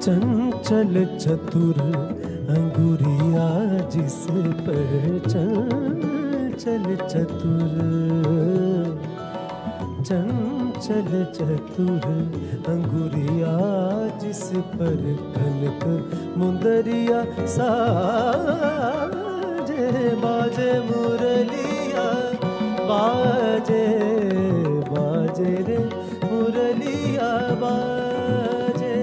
चंचल चतुर अंगुरिया जिस पर चंचल चतुर, चंचल चतुर अंगुरिया जिस पर कनक मुंदरिया साजे बाजे मुरलिया बाजे बाजे रे मुरलिया बाजे।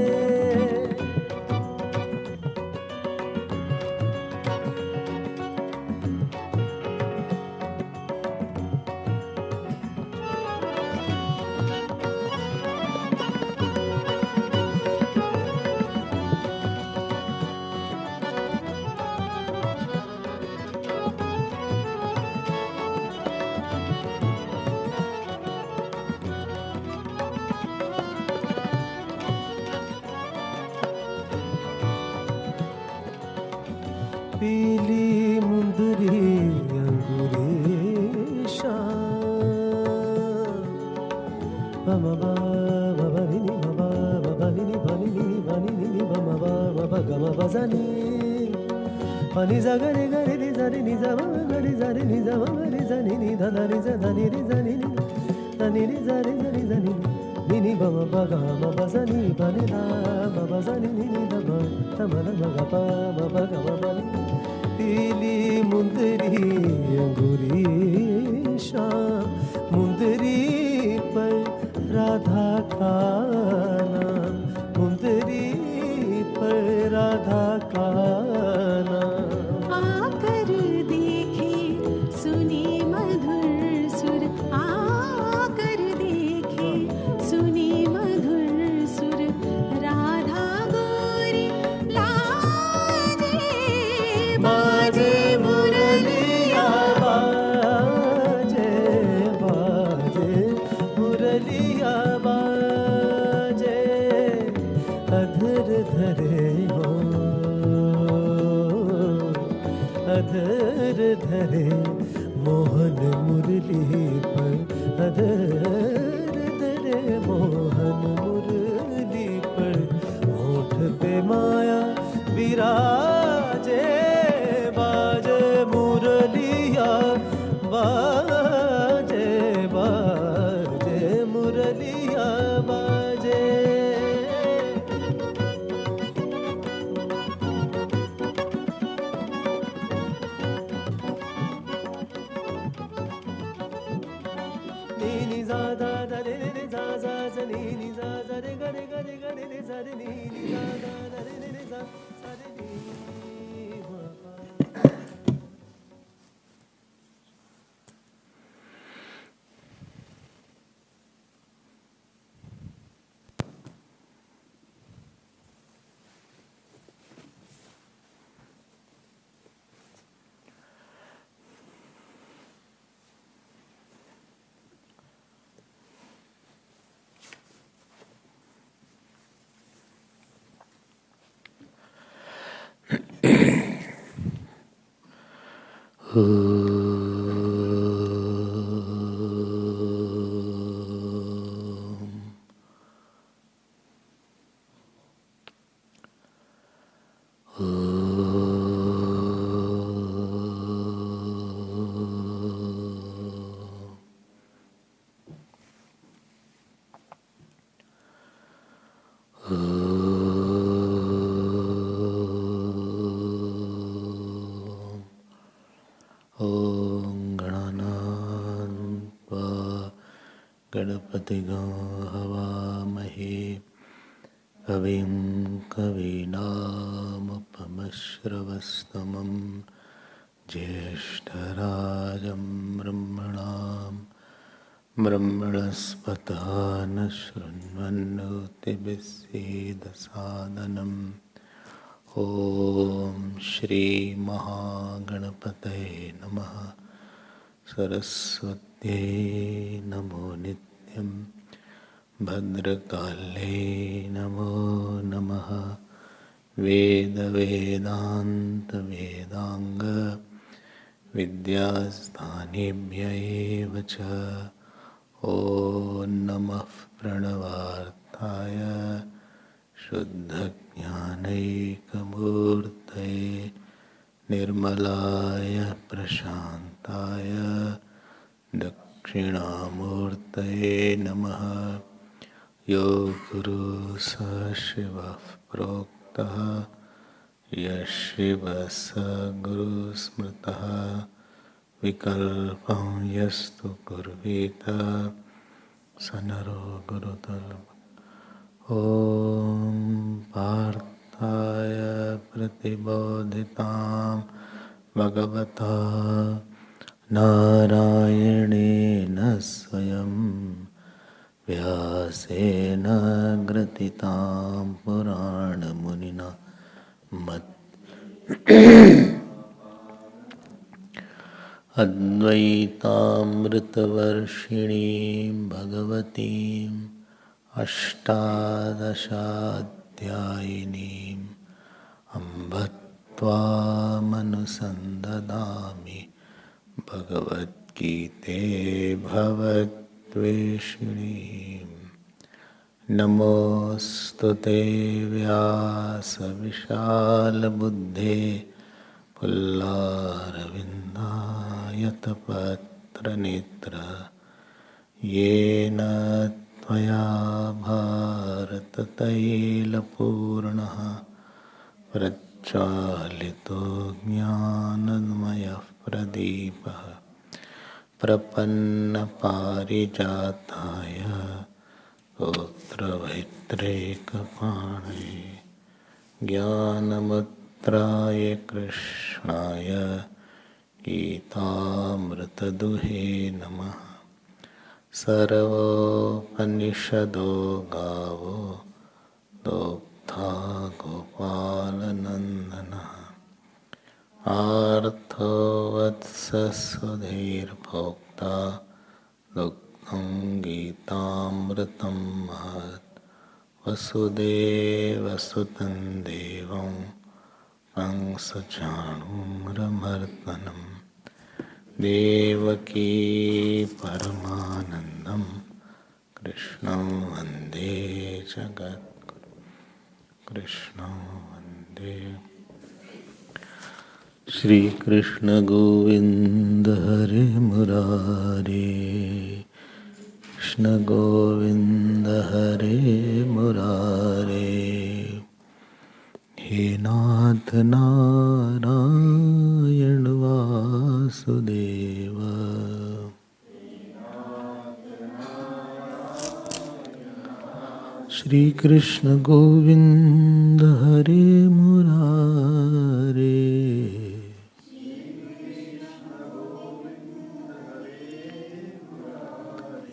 पीली मुंदरी अंगूरी शाम बा बा नी बा बा नी बनी नी बनी नी बा बा बा ग बा जानी pani za ga re ni za re ni za ma ga re za re ni za ma ga re za ni ni da da ni za da ni re za ni ni da ni re za ni ni ni ba ma ba ga ma ba za ni ba ni da ba ba za ni ni da ba ta ma na ma ga ba ba ga ma ba ni। पीली मुंदरी अंगूरी शाम मुंदरी पर राधा का नाम, मुंदरी पर राधा का नाम। आकर देखे सुने मधुर सुर, आकर देखे सुने मधुर सुर, राधा गोरी लाजे बाजे मुरलिया बाजे बाजे मुरलिया बाजे। अधर धरे हो अधर धरे मोहन मुरली पर, अधर धरे मोहन मुरली पर, होठ पे माया विराजे बाजे मुरलिया बाजे बाजे मुरलिया बाजे। नी नी जा दा दा रे रे रे जा जा जा नी नी जा जा रे गा रे गा रे गा रे रे जा रे नी नी जा दा दा रे रे रे जा जा रे नी मा पा। गणपतिगं हवामहे कविं कवीनामुपमश्रवस्तमं ज्येष्ठराजं ब्रह्मणां ब्रह्मणस्पतः न शृण्वन्नोतिभिस्सीदसादनम्। ॐ श्री महागणपतये नमः। सरस्वत्यै नमो नित्यं, भद्रकाले नमो नमः। वेदान्त विद्यास्थानेभ्य एव च। ॐ नमः प्रणवार्थाय शुद्धज्ञानैकमूर्तये निर्मलाय प्रशान्ताय दक्षिणामूर्तये नमः। यो गुरु स शिवः प्रोक्तः यः शिवः स गुरुस्मृतः विकल्पं यस्तु कुर्वीत स नरो गुरुतल्। ॐ पार्थाय प्रतिबोधितां भगवता नारायणेन स्वयं व्यासेन ग्रथितां पुराणमुनिना अद्वैतामृतवर्षिणीं भगवतीम् अष्टादशाध्यायिनीम् अम्ब त्वामनुसन्दधामि भगवद्गीते भवद्वेषिणीम्। नमोऽस्तु ते व्यासविशालबुद्धे पुल्लारविन्दायतपत्रनेत्र येन त्वया भारततैलपूर्णः प्रज्वालितो ज्ञानमयः प्रदीपः प्रपन्नपारिजाताय स्तोत्रवैत्रैकपाणये ज्ञानमुद्राय कृष्णाय गीतामृतदुहे नमः। सर्वोपनिषदो गावो दोग्धा गोपालनन्दनः आर्तो वत्ससुधीर्भोक्ता दुग्धं गीतामृतं महत्। वसुदेवसुतं देवं कंसचाणूरमर्दनं देवकी परमानन्दं कृष्णं वन्दे जगद्गुरुं। कृष्णं वन्दे श्रीकृष्ण गोविन्द हरे मुरारे कृष्ण गोविन्द हरे मुरारे। हे नाथ नारायण वासुदेव श्री कृष्ण गोविन्द हरे मुरारे।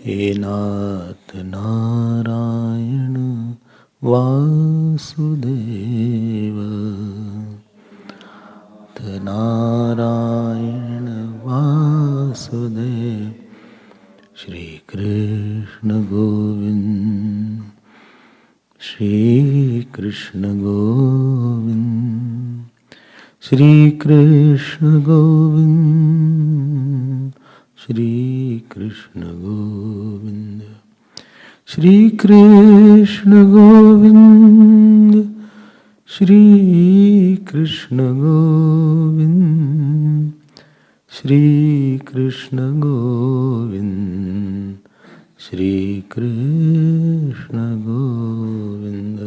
हे नाथ नारायण वासुदेव नारायण वासुदेव श्री कृष्ण गोविंद श्री कृष्ण गोविंद श्री कृष्ण गोविंद श्री कृष्ण गोविंद श्री कृष्ण गोविंद श्री कृष्ण गोविंद श्री कृष्ण गोविंद श्री कृष्ण गोविंद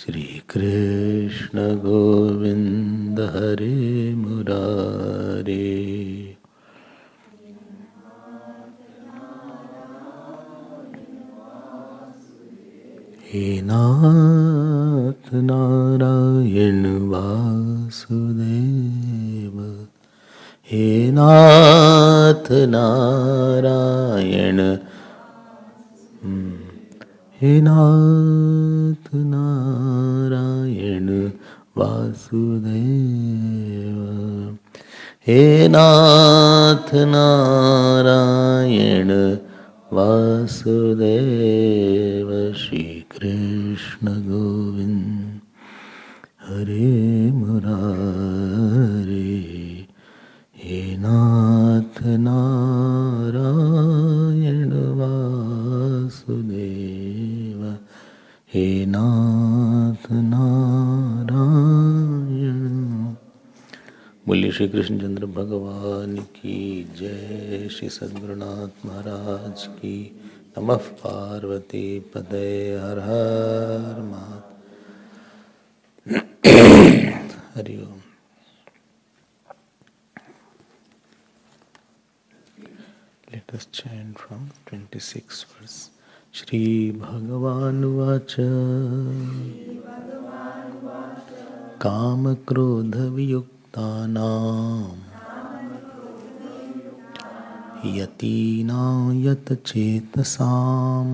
श्री कृष्ण गोविंद हरे मुरारे। हे नाथ नारायण वासुदेव हे नाथ नारायण हे नाथ नारायण वासुदेव हे नाथ नारायण वासुदेव श्री कृष्ण गोविंद हरे मुरारे। हे नाथ नारायण वासुदेव हे नाथ नारायण। बोलिए श्री कृष्णचंद्र भगवान की जय। श्री सद्गुरुनाथ महाराज की। नमः पार्वती पते हर हर महादेव। हरि ओम। Let us chant from 26th verse. Shri Bhagavan Vacha Kama Krodha Viyuktanam Yatina Yat Chetasam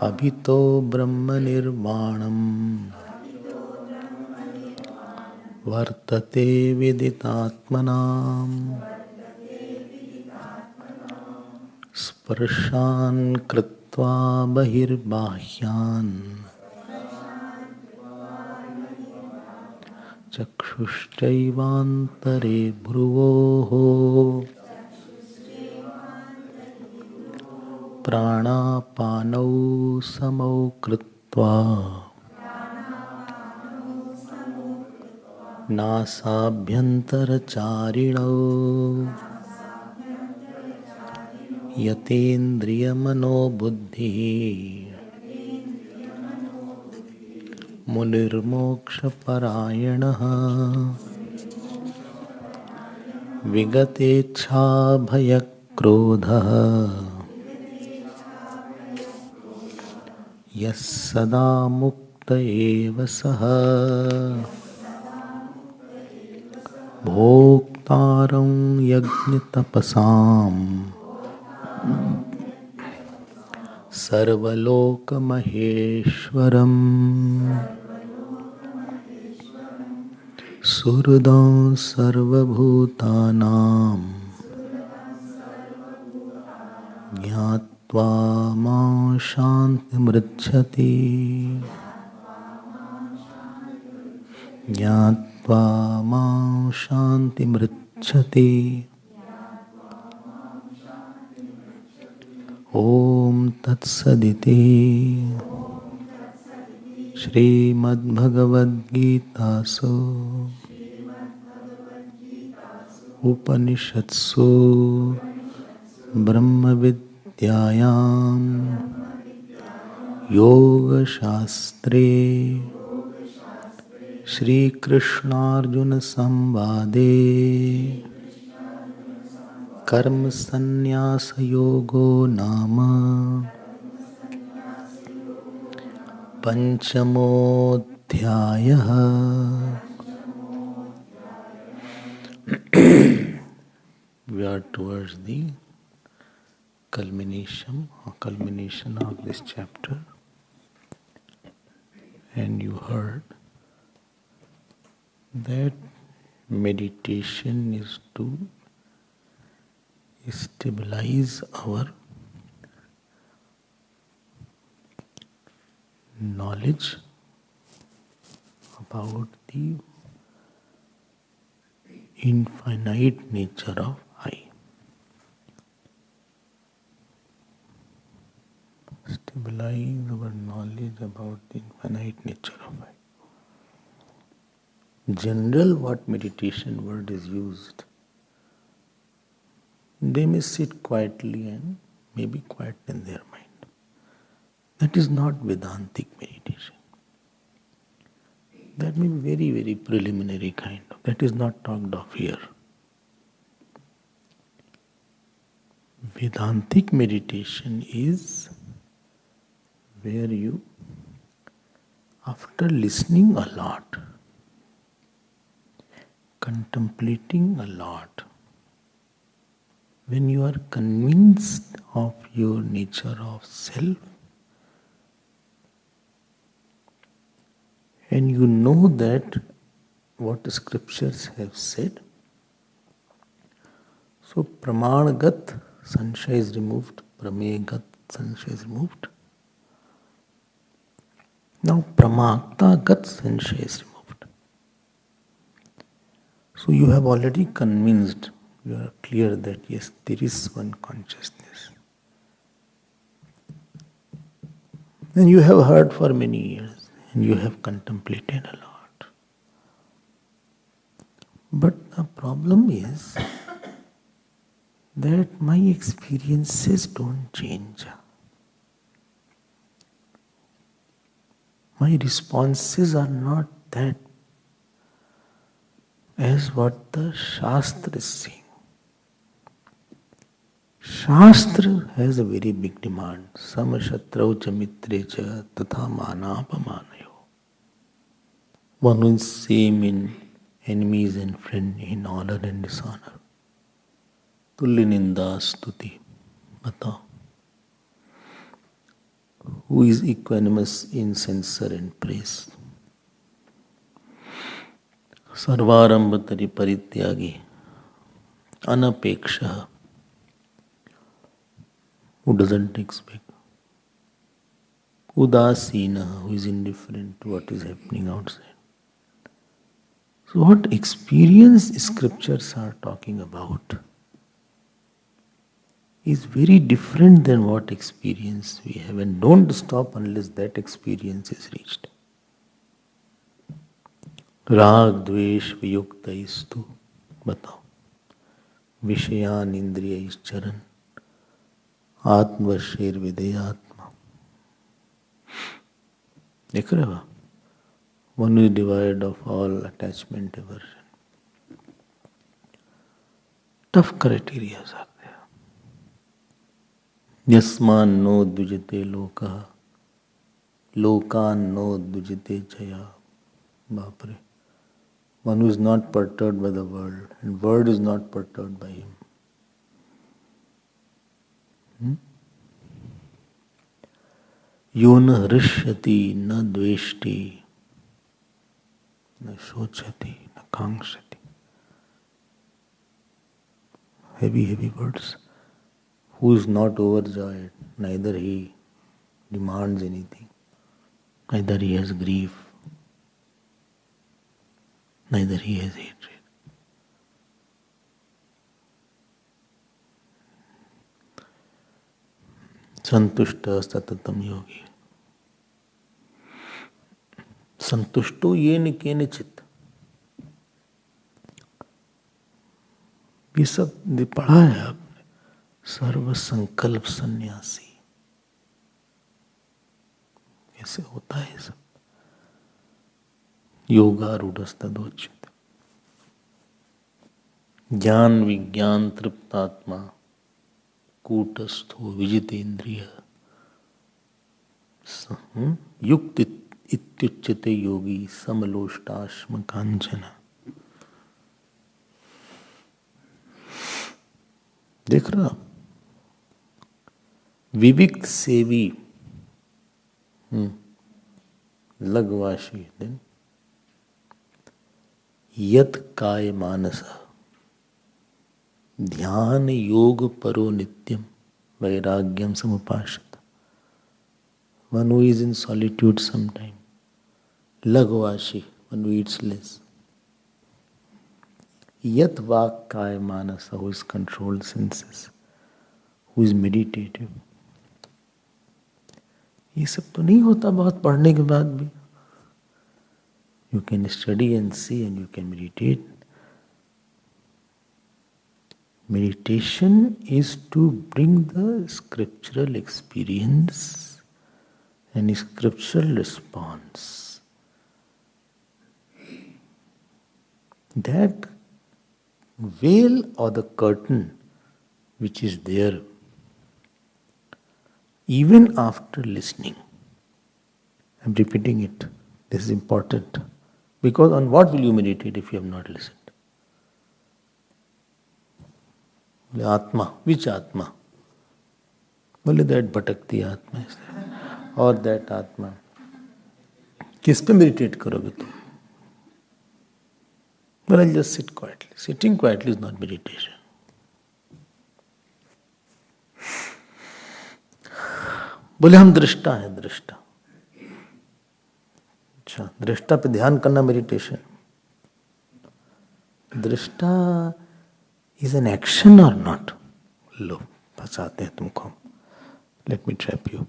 Abhito Brahma Nirvanam Vartate Viditatmanam Sparshan Kritva Bahirbahyan Chakshuschaivantare Bhruvoho Pranapanau Samau Kritva Nasabhyantaracharinau Yatendriya Munirmokshaparayanaha Vigatecha Bhayakrodha Yas Sada Mukta Eva Saha Bhoktaram Yajna Tapasam Sarvaloka Maheshwaram Surdam Sarvabhutanam Jnatva Ma Shanti Mricchati Jnatva Ma Shanti Mricchati Om Tat Saditi Srimad Bhagavad Gita So Upanishatsu Brahma Vidyayam Yoga Shastre Shri Krishna Arjuna Samvade Karma Sannyasa Yogo Nama Panchamodhyaya. We are towards the culmination of this chapter, and you heard that meditation is to stabilize our knowledge about the infinite nature of I. Stabilize our knowledge about the infinite nature of I. General, what meditation word is used, they may sit quietly and may be quiet in their mind. That is not Vedantic meditation. That may be very, very preliminary kind of. That is not talked of here. Vedantic meditation is where you, after listening a lot, contemplating a lot, when you are convinced of your nature of self, and you know that what the scriptures have said, so pramanagat, sanshaya is removed, pramegat, sanshaya is removed. Now pramaktagat, sanshaya is removed. So you have already convinced, you are clear that yes, there is one consciousness. And you have heard for many years, and you have contemplated a lot. But the problem is that my experiences don't change. My responses are not that as what the Shastra is saying. Shastra has a very big demand. Samashatrau cha mitre cha tatha manapamanayo. One who is same in enemies and friend, in honor and dishonor. Tulya ninda stuti. Batao. Who is equanimous in censure and praise. Sarvarambhatari parityagi. Anapeksha. Who doesn't expect. Udasina, who is indifferent to what is happening outside. So what experience scriptures are talking about is very different than what experience we have, and don't stop unless that experience is reached. Rag, dvesh, viyukta istu, batao. Vishayan, indriya ischaran. Atmavashir videyatma. देख रहे हो? One is devoid of all attachment, aversion. Tough criteria are there. Yasman no dvijate loka, lokan no dvijate jaya. Bapre. One who is not perturbed by the world, and world is not perturbed by him. Yo na hrishyati, na dveshti, na shochati, na kangshati. Heavy words. Who is not overjoyed, neither he demands anything, neither he has grief, neither he has hatred. Santushta satatam yogi. Santushto yena kenachit. ये सब पढ़ा है आपने. सर्व संकल्प सन्यासी. कैसे होता है सब? योगारूढ़स्तदोच्यते. ज्ञान विज्ञान तृप्तात्मा कूटस्थो विजितेन्द्रिय युक्त इत्युच्यते योगी समलोष्टाश्म कांचन. देख रहा विविक्त सेवी लघवाशी दिन यत काय मानस ध्यान योग परो नित्यम वैराग्यम समुपाश्रित. One who is in solitude sometime. Lagvashi, one who eats less. Yat vak kaya manasa, who is controlled senses, who is meditative. ये सब तो नहीं होता बहुत पढ़ने के बाद भी. You can study and see and you can meditate. Meditation is to bring the scriptural experience and scriptural response. That veil or the curtain which is there even after listening. I'm repeating it. This is important. Because on what will you meditate if you have not listened? Atma. Which Atma? Well, that bhatakti Atma is there. Or that Atma. किस पे meditate करोगे तुम? Well, I'll just sit quietly. Sitting quietly is not meditation. बोले हम दृष्टा हैं, दृष्टा. अच्छा, दृष्टा पे ध्यान करना मेडिटेशन. दृष्टा is an action or not? लो, फंसाते हैं तुमको. Let me trap you.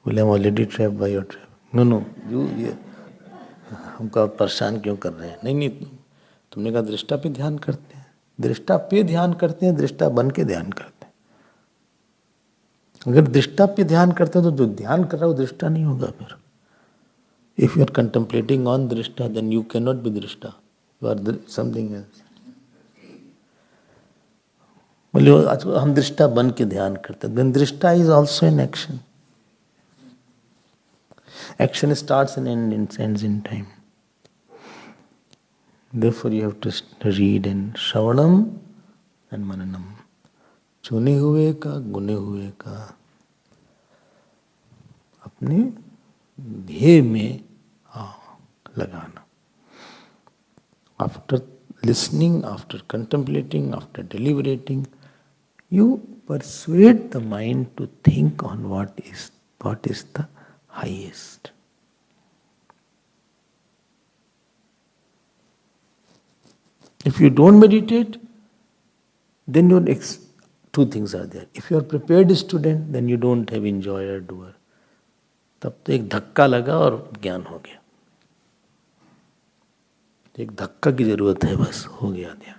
बोले I'm already trapped by your trap. No, ये हमको आप परेशान क्यों कर रहे हैं? नहीं, तुमने कहा दृष्टा पे ध्यान करते हैं, दृष्टा पे ध्यान करते हैं, दृष्टा बन के ध्यान करते हैं। अगर दृष्टा पे ध्यान करते हैं तो जो ध्यान कर रहा है वो दृष्टा नहीं होगा फिर। If you are contemplating on drishta, then you cannot be drishta. You are something else. बोले हम दृष्टा बन के ध्यान करते हैं। Then drishta is also an action. Action starts and ends in time. Therefore, you have to read in Shravanam and Mananam. चुने हुए का गुने हुए का अपने ध्येय में लगाना. After listening, after contemplating, after deliberating, you persuade the mind to think on what is the highest. If you don't meditate, then two things are there. If you are prepared student, then you don't have enjoyer, doer. तब तो एक धक्का लगा और ज्ञान हो गया. एक धक्का की जरूरत है, बस हो गया ध्यान.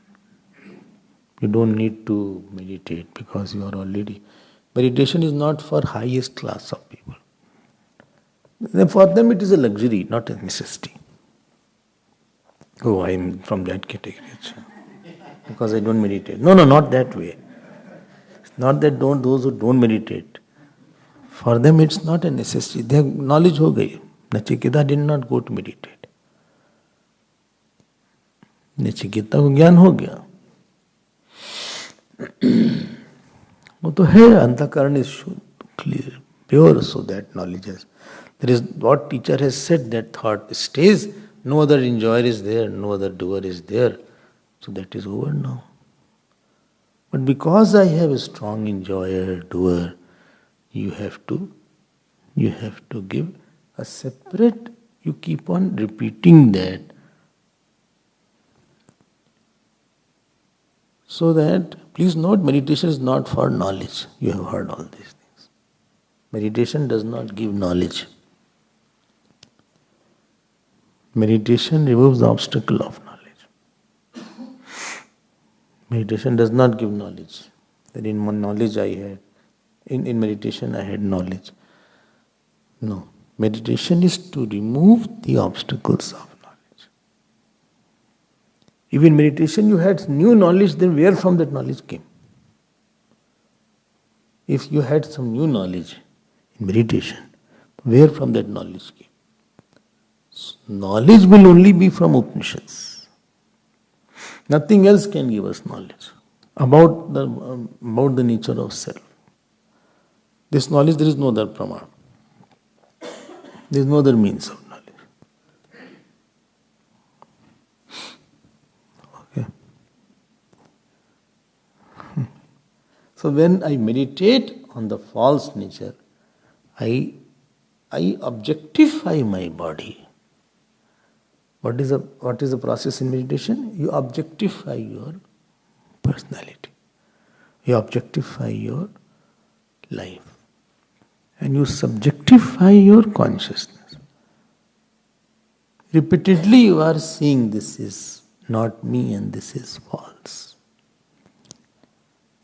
You don't need to meditate because you are already. Meditation is not for highest class of people. For them it is a luxury, not a necessity. Oh, I am from that category. Because I don't meditate. No, not that way. It's not that those who don't meditate. For them it's not a necessity. Their knowledge हो गई. Nachiketa did not go to meditate. Nachiketa को ज्ञान हो गया. वो तो है, अंतःकरण is clear, pure, so that knowledge has. There is what teacher has said, that thought stays. No other enjoyer is there, no other doer is there. So that is over now. But because I have a strong enjoyer, doer, you have to give a separate, you keep on repeating that. So that, please note, meditation is not for knowledge. You have heard all these things. Meditation does not give knowledge. Meditation removes the obstacle of knowledge. Meditation does not give knowledge. That in one knowledge I had, in meditation I had knowledge. No. Meditation is to remove the obstacles of knowledge. If in meditation you had new knowledge, then where from that knowledge came? If you had some new knowledge in meditation, where from that knowledge came? Knowledge will only be from Upanishads. Nothing else can give us knowledge about the nature of self. This knowledge, there is no other pramana. There is no other means of knowledge. Okay. So when I meditate on the false nature, I objectify my body. What is the process in meditation? You objectify your personality. You objectify your life. And you subjectify your consciousness. Repeatedly you are seeing this is not me and this is false.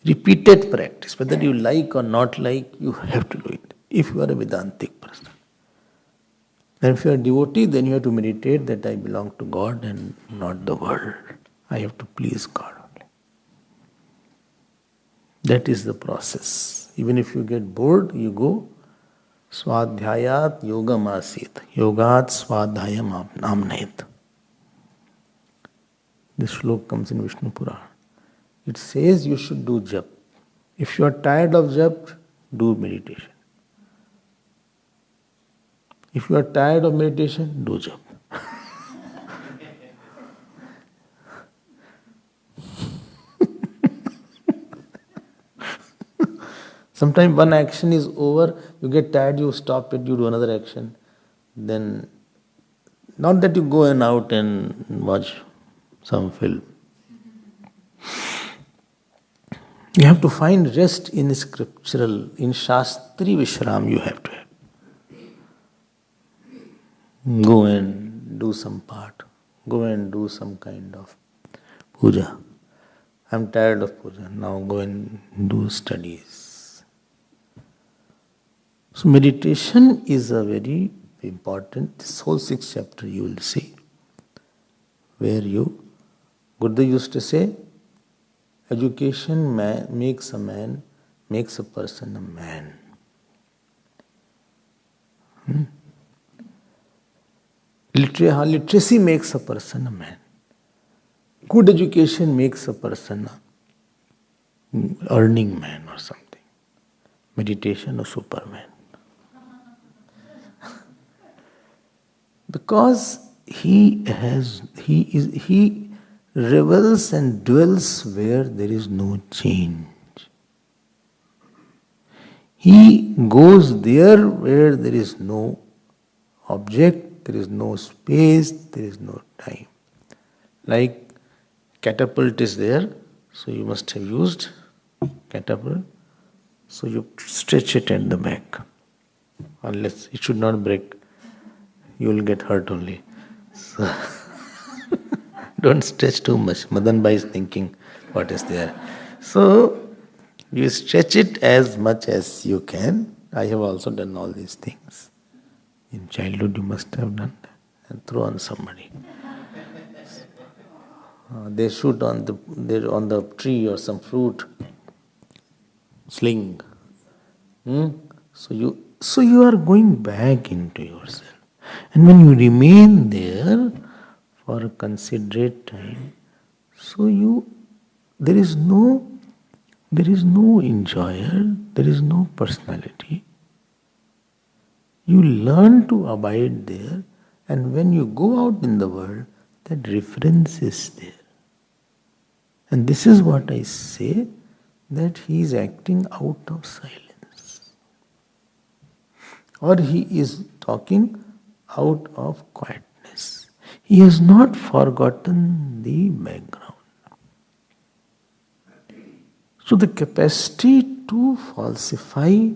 Repeated practice, whether you like or not like, you have to do it. If you are a Vedantic person. And if you are a devotee, then you have to meditate that I belong to God and not the world. I have to please God only. That is the process. Even if you get bored, you go Swadhyayat yogam asit. Yogat swadhyayam amnait. This shlok comes in Vishnu Purana. It says you should do jap. If you are tired of jap, do meditation. If you are tired of meditation, do jap. Sometimes one action is over, you get tired, you stop it, you do another action. Then, not that you go out and watch some film. You have to find rest in scriptural, in Shastri Vishram you have to have. Go and do some part. Go and do some kind of puja. I'm tired of puja. Now go and do studies. So meditation is a very important, this whole 6th chapter you will see, where Buddha used to say, education makes a person a man. Literacy makes a person a man. Good education makes a person a earning man or something. Meditation a superman. Because he revels and dwells where there is no change. He goes there where there is no object, there is no space, there is no time. Like catapult is there, so you must have used catapult. So you stretch it at the back. Unless it should not break, you will get hurt only. So don't stretch too much. Madan Bhai is thinking what is there. So you stretch it as much as you can. I have also done all these things. In childhood you must have done that and throw on somebody. They shoot on the tree or some fruit. Sling. So you are going back into yourself. And when you remain there for a considerate time, there is no enjoyer, there is no personality. You learn to abide there, and when you go out in the world, that reference is there. And this is what I say, that he is acting out of silence. Or he is talking out of quietness. He has not forgotten the background. So the capacity to falsify,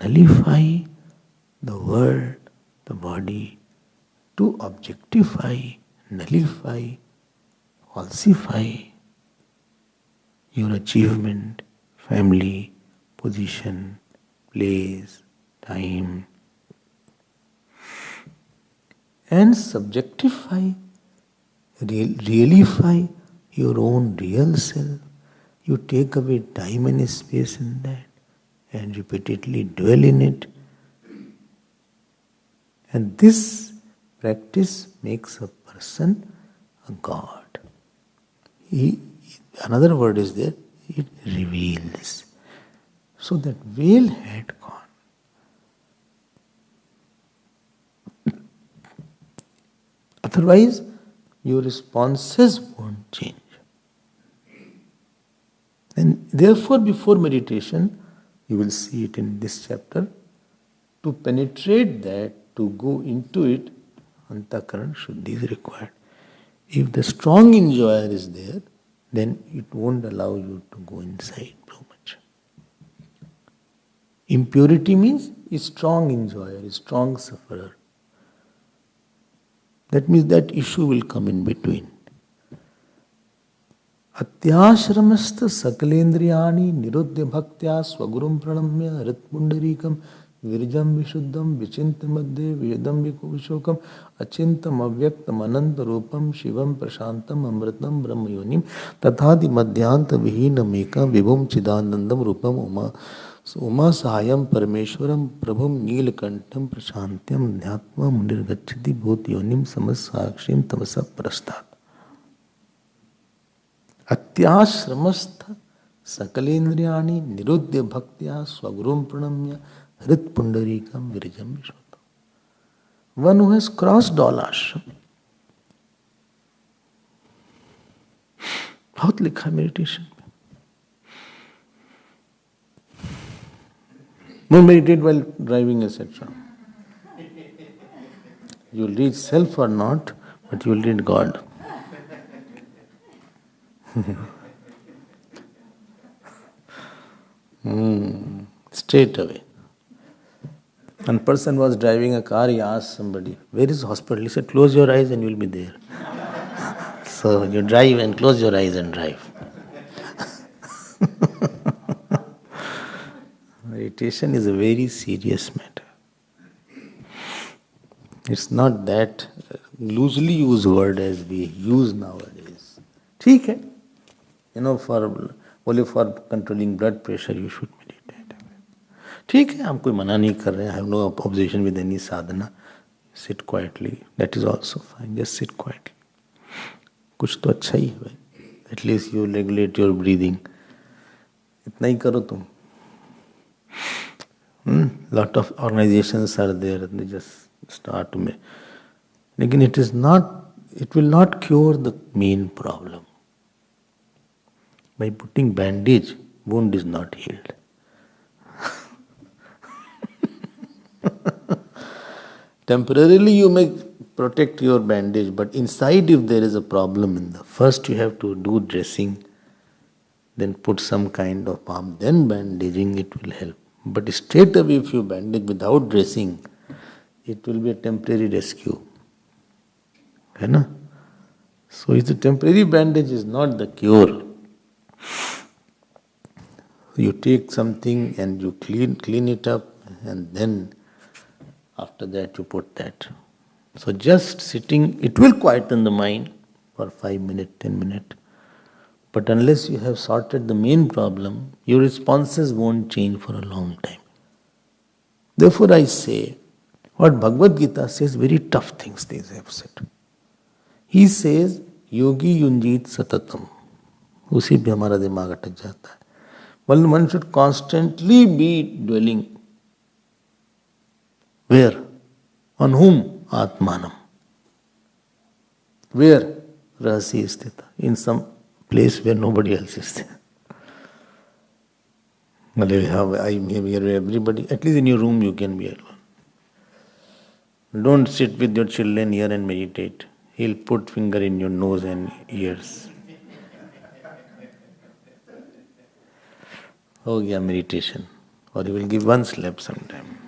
nullify the world, the body, to objectify, nullify, falsify your achievement, family, position, place, time, and subjectify, realify your own real self. You take away time and space in that and repeatedly dwell in it. And this practice makes a person a god. Another word is there, it reveals. So that veil had gone. Otherwise, your responses won't change. And therefore, before meditation, you will see it in this chapter, to penetrate that, to go into it, antakaran shuddhi is required. If the strong enjoyer is there, then it won't allow you to go inside too much. Impurity means a strong enjoyer, a strong sufferer. That means that issue will come in between. Atyashramastha sakalendriyani niruddhya bhaktya swagurum pranamya ritpundarikam virjam vishuddham vichinta madhye vedam vishokam achintam avyaktam ananta rupam shivam prashantam amritam brahmayonim tathadi madhyanta vihinam ekam vibhum chidanandam rupam uma. So Uma Sahayam Parameshwaram Prabhum Neelakantam Prashantyam Dhyatma Munirgachati Bhutyonim Samasakshim Tamasa Prastat. Atyashramastha Sakalendriyani Niruddhya Bhaktya Swagurum Pranamya Hrit Pundarikam Virijam Vishwatam. One who has crossed all ashram. बहुत लिखा meditation. Don't meditate while driving, etc. You will reach self or not, but you will reach God. Straight away. One person was driving a car, he asked somebody, where is the hospital? He said, close your eyes and you will be there. So you drive and close your eyes and drive. Meditation is a very serious matter. It's not that loosely used word as we use nowadays. ठीक है. For controlling blood pressure you should meditate. ठीक है, हम कोई मना नहीं कर रहे हैं. I have no obsession with any sadhana. Sit quietly. That is also fine. Just sit quietly. कुछ तो अच्छा ही है भाई. At least you regulate your breathing. इतना ही करो तुम. Lot of organizations are there. They just start to make. Lekin it will not cure the main problem. By putting bandage, wound is not healed. Temporarily you may protect your bandage, but inside if there is a problem first you have to do dressing, then put some kind of balm, then bandaging, it will help. But straight away if you bandage without dressing, it will be a temporary rescue. Hai na? So the temporary bandage is not the cure. You take something and you clean it up, and then after that you put that. So just sitting, it will quieten the mind for 5 minutes, 10 minutes. But unless you have sorted the main problem, your responses won't change for a long time. Therefore I say, what Bhagavad Gita says, very tough things they have said. He says, yogi yunjit satatam. उसी पे हमारा दिमाग अटक जाता है. One should constantly be dwelling. Where? On whom? Atmanam. Where? Rahasi sthita. In some place where nobody else is there. I may be here, everybody, at least in your room you can be alone. Don't sit with your children here and meditate. He'll put finger in your nose and ears. हो गया meditation. Or he will give one slap sometime.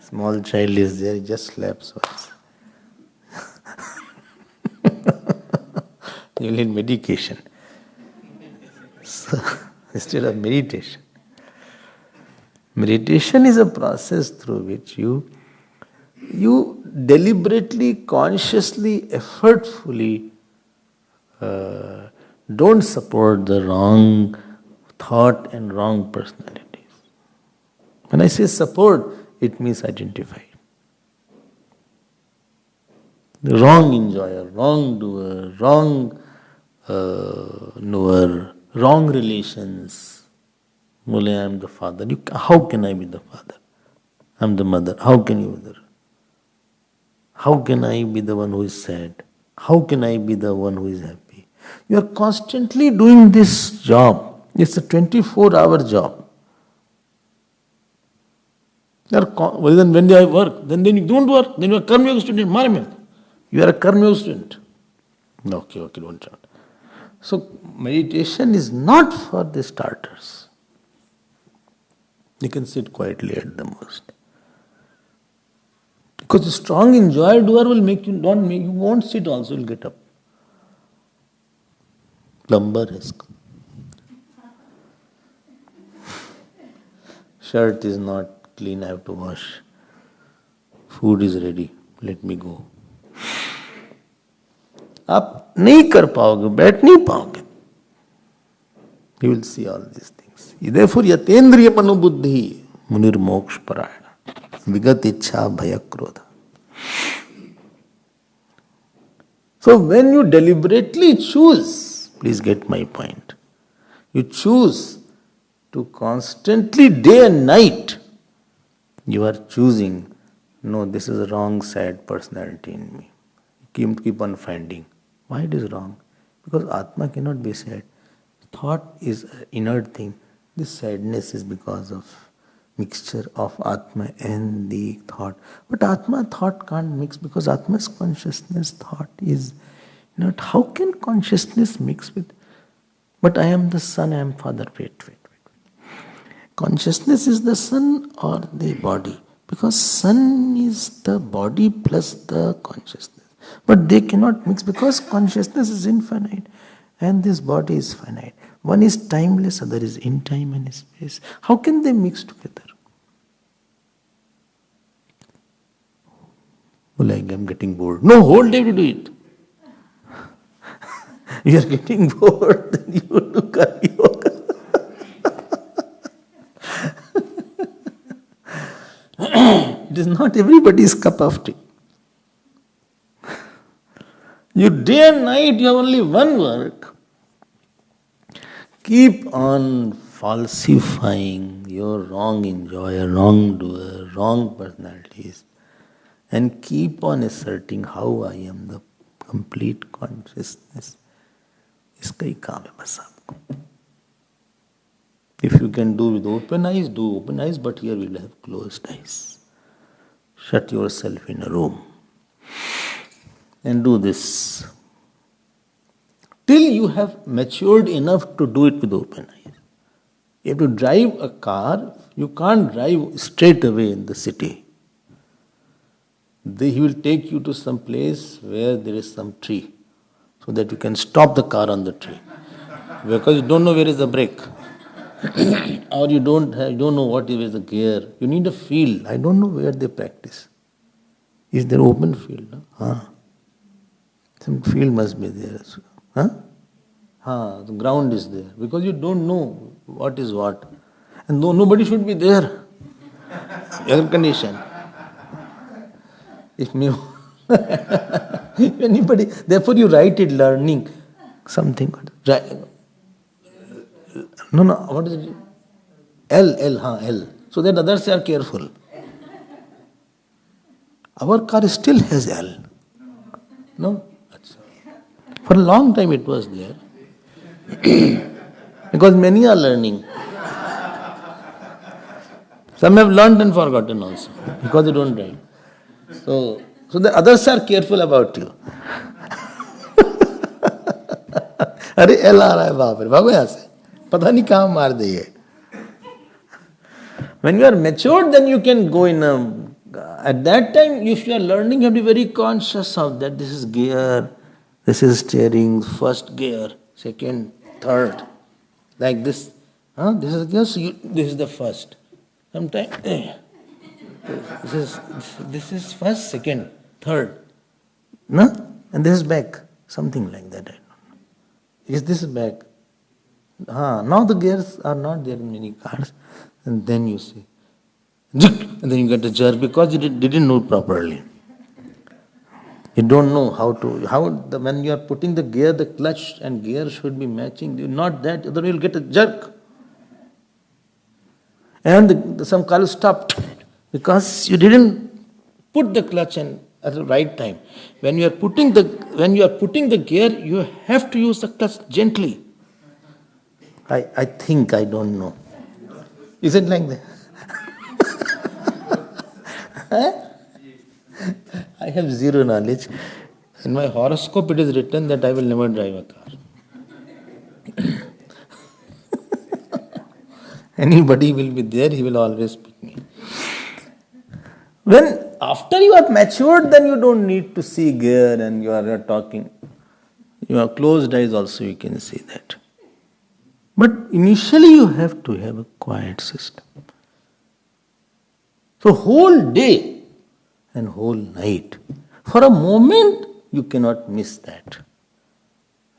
Small child is there, he just slaps once. You need medication. So, instead of meditation. Meditation is a process through which you deliberately, consciously, effortfully don't support the wrong thought and wrong personalities. When I say support, it means identify. The wrong enjoyer, wrong doer, wrong knower, wrong relations. Mule, I am the father. How can I be the father? I am the mother. How can you be mother? How can I be the one who is sad? How can I be the one who is happy? You are constantly doing this job. It's a 24-hour job. Well, then when I work, then you don't work. Then you are a Karma Yoga student. You are a Karma Yoga student. Okay, don't shout. So meditation is not for the starters. You can sit quietly at the most. Because a strong enjoyer doer will you won't sit also, you'll get up. Lumbar has come. Shirt is not clean, I have to wash. Food is ready, let me go. आप नहीं कर पाओगे, बैठ नहीं पाओगे. You will see all these things. Therefore, yatendriya manubuddhi munir moksha parayana vigat ichha bhaya krodha. So when you deliberately choose, please get my point, you choose to constantly, day and night, you are choosing, no, this is a wrong, sad personality in me. Keep on finding. Why it is wrong? Because Atma cannot be sad. Thought is an inert thing. This sadness is because of mixture of Atma and the thought. But Atma thought can't mix because Atma's consciousness thought is not. How can consciousness mix with? But I am the son, I am father. Wait. Consciousness is the son or the body? Because sun is the body plus the consciousness. But they cannot mix because consciousness is infinite and this body is finite. One is timeless, other is in time and space. How can they mix together? Like I'm getting bored. No, whole day to do it. You are getting bored, then you do karma yoga. It is not everybody's cup of tea. You day and night, you have only one work. Keep on falsifying your wrong enjoyer, wrongdoer, wrong personalities, and keep on asserting how I am the complete consciousness. इसका ही काम है बस आपको. If you can do with open eyes, do open eyes, but here we'll have closed eyes. Shut yourself in a room and do this till you have matured enough to do it with open eyes. You have to drive a car, you can't drive straight away in the city. He will take you to some place where there is some tree so that you can stop the car on the tree. Because you don't know where is the brake. Or you don't know what is the gear. You need a field. I don't know where they practice. Is there open field? No? Some field must be there. The ground is there. Because you don't know what is what. And nobody should be there. Air condition. If anybody, therefore you write it learning something. No, what is it? L. So that others are careful. Our car still has L. No? For a long time it was there. Because many are learning. Some have learned and forgotten also. Because they don't write. So the others are careful about you. अरे L आ रहा है बाप रे, भागो यहाँ से, पता नहीं कहाँ मार दे ये. When you are matured, then you can go in at that time, if you are learning, you have to be very conscious of that. This is gear, this is steering, first gear, second, third, like this. This is gear, so this is the first. Sometimes this is first, second, third, no, and this is back, something like that. I don't know. Is this back? Now the gears are not there in many cars, and then you see, and then you get a jerk because you didn't know properly. You don't know when you are putting the gear, the clutch and gear should be matching. Not that, otherwise you will get a jerk. And some car will stop because you didn't put the clutch in at the right time. When you are putting the gear, you have to use the clutch gently. I think, I don't know. Is it like that? I have zero knowledge. In my horoscope it is written that I will never drive a car. Anybody will be there, he will always pick me. When after you are matured, then you don't need to see gear and you are talking. You have closed eyes also, you can see that. But initially you have to have a quiet system. So whole day and whole night, for a moment you cannot miss that.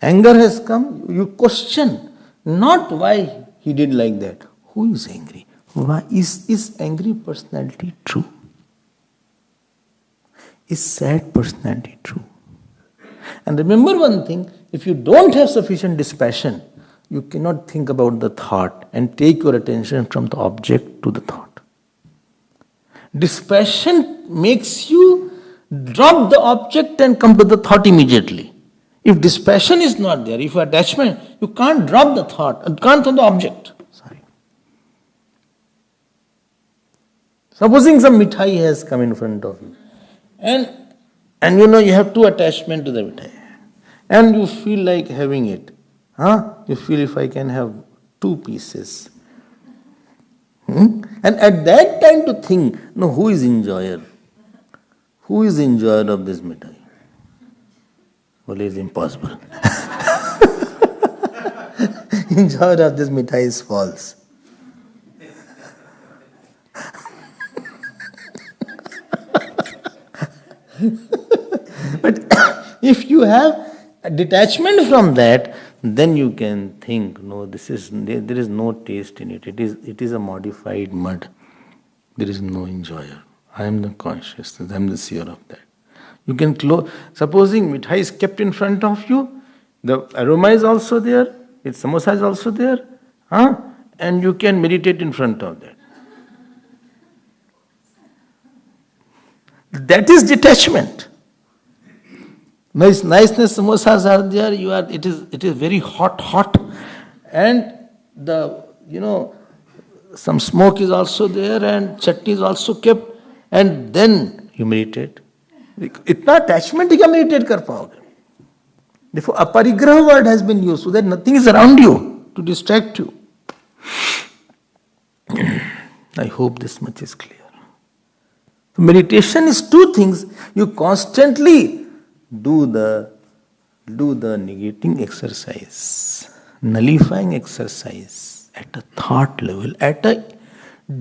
Anger has come, you question not why he did like that. Who is angry? Why is angry personality true? Is sad personality true? And remember one thing, if you don't have sufficient dispassion, you cannot think about the thought and take your attention from the object to the thought. Dispassion makes you drop the object and come to the thought immediately. If dispassion is not there, if attachment, you can't drop the thought, you can't throw the object. Supposing some mithai has come in front of you, and you have two attachment to the mithai, and you feel like having it. You feel if I can have two pieces. And at that time to think, no, who is enjoyer? Who is enjoyer of this mithai? Well, it's impossible. Enjoyer of this mithai is false. But if you have a detachment from that, then you can think, no, there is no taste in it. It is a modified mud. There is no enjoyer. I am the consciousness. I am the seer of that. You can supposing mithai is kept in front of you, the aroma is also there, its samosa is also there, and you can meditate in front of that. That is detachment. Niceness samosas are there. It is very hot, and some smoke is also there, and chutney is also kept, and then you meditate. इतना attachment क्या meditate कर पाओगे? Therefore, aparigraha word has been used so that nothing is around you to distract you. I hope this much is clear. Meditation is two things. You constantly do the negating exercise, nullifying exercise at a thought level, at a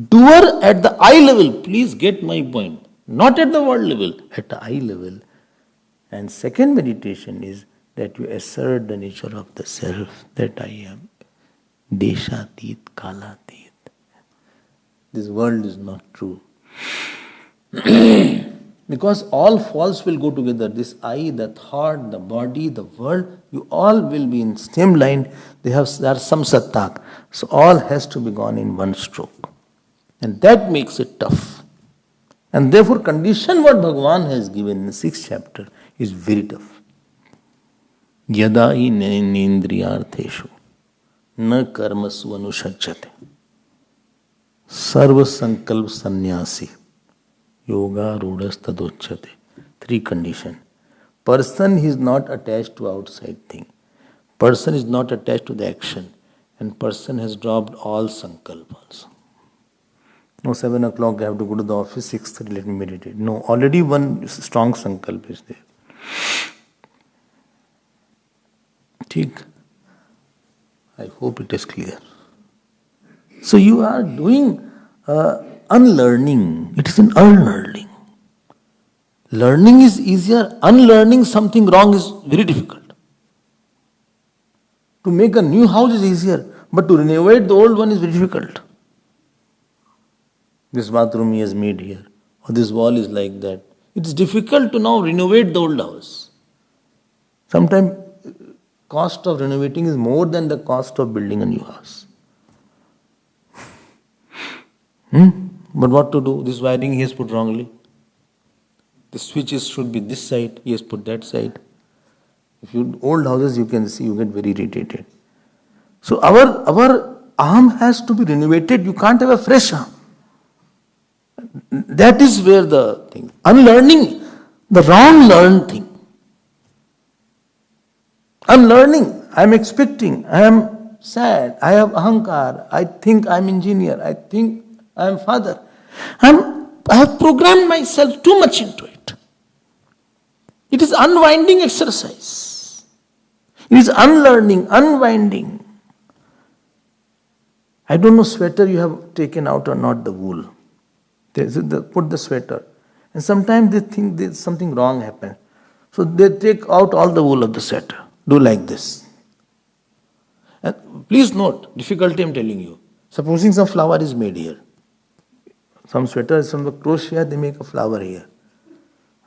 doer at the eye level. Please get my point. Not at the world level, at the eye level. And second meditation is that you assert the nature of the self, that I am Deshatit, Kalatit. This world is not true. Because all false will go together. This I, the thought, the body, the world, you all will be in same line. There are some sattak. So all has to be gone in one stroke. And that makes it tough. And therefore condition what Bhagavan has given in the 6th chapter is very tough. Yada hi nendriyartheshu na karmasu anushajyate sarva sankalp sannyasi yoga rudas tadochyate. 3 conditions. Person is not attached to outside thing. Person is not attached to the action. And person has dropped all sankalp also. No, 7 o'clock I have to go to the office, 6:30 let me meditate. No, already one strong sankalp is there. ठीक? I hope it is clear. So you are doing unlearning. It is an unlearning. Learning is easier. Unlearning something wrong is very difficult. To make a new house is easier, but to renovate the old one is very difficult. This bathroom he has made here, or this wall is like that. It is difficult to now renovate the old house. Sometimes cost of renovating is more than the cost of building a new house. But what to do? This wiring he has put wrongly. The switches should be this side, he has put that side. If you old houses you can see, you get very irritated. So our arm has to be renovated. You can't have a fresh arm. That is where the thing. Unlearning the wrong learned thing. I'm learning, I'm expecting, I am sad, I have ahankar, I think I'm engineer, I think I'm father. I have programmed myself too much into it. It is unwinding exercise. It is unlearning, unwinding. I don't know sweater you have taken out or not, the wool. Put the sweater. And sometimes they think there's something wrong happened. So they take out all the wool of the sweater. Do like this. And please note, difficulty I'm telling you. Supposing some flower is made here. Some sweaters from the crochet, they make a flower here.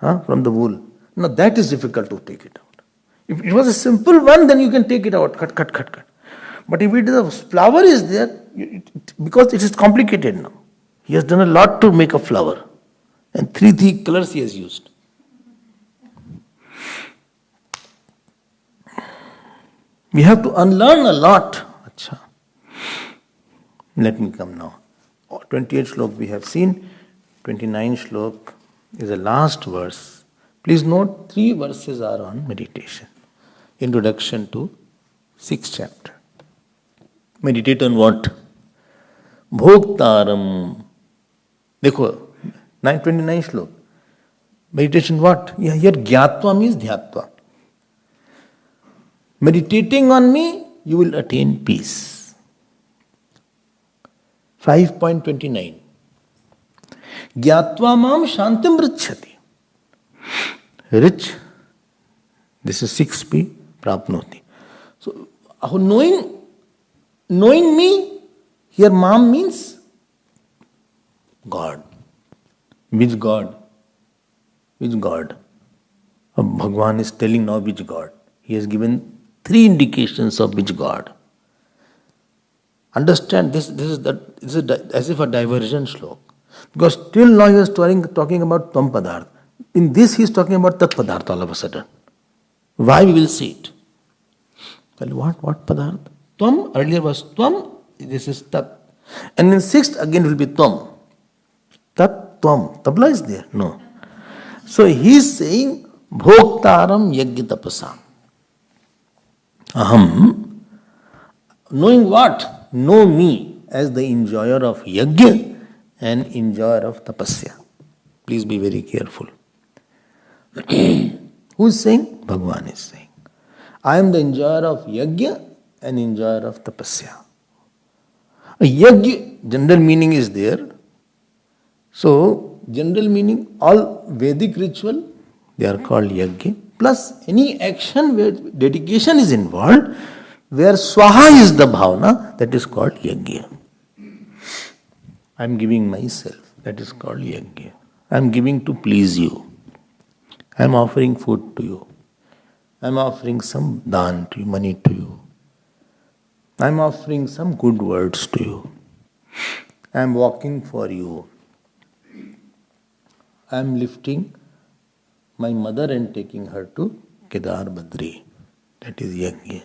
From the wool. Now that is difficult to take it out. If it was a simple one, then you can take it out. Cut. But if a flower is there, because it is complicated now. He has done a lot to make a flower. And 3 colors he has used. We have to unlearn a lot. Achha. Let me come now. 28 shlok we have seen. 29 shlok is the last verse. Please note, 3 verses are on meditation. Introduction to 6th chapter. Meditate on what? भोक्तारम. देखो 929 श्लोक. Meditation what? Yeah, here gyatva means dhyatva. Meditating on me, you will attain peace. 5.29. Gyatva mam shantim richati. Rich, this is 6p, prapnoti. So, knowing me, here mam means God. Which God? Which God? Bhagavan is telling now which God. He has given 3 indications of which God. Understand this is as if a diversion slok. Because till now he is talking about Tvam Padarth. In this he is talking about Tat Padarth all of a sudden. Why we will see it? Well, what Padarth? Tvam, earlier was Tvam, this is Tat. And in 6th again will be Tvam. Tat Tvam. Tabla is there? No. So he is saying Bhoktaram Yajna Tapasam. Aham. Knowing what? Know me as the enjoyer of Yajna and enjoyer of Tapasya. Please be very careful. Who is saying? Bhagavan is saying. I am the enjoyer of Yajna and enjoyer of Tapasya. A Yajna, general meaning is there. So, general meaning, all Vedic ritual, they are called Yajna. Plus, any action where dedication is involved, where Swaha is the Bhavana, that is called Yajna. I am giving myself, that is called Yajna. I am giving to please you. I am offering food to you. I am offering some dhan to you, money to you. I am offering some good words to you. I am walking for you. I am lifting my mother and taking her to Kedar Badri. That is Yajna.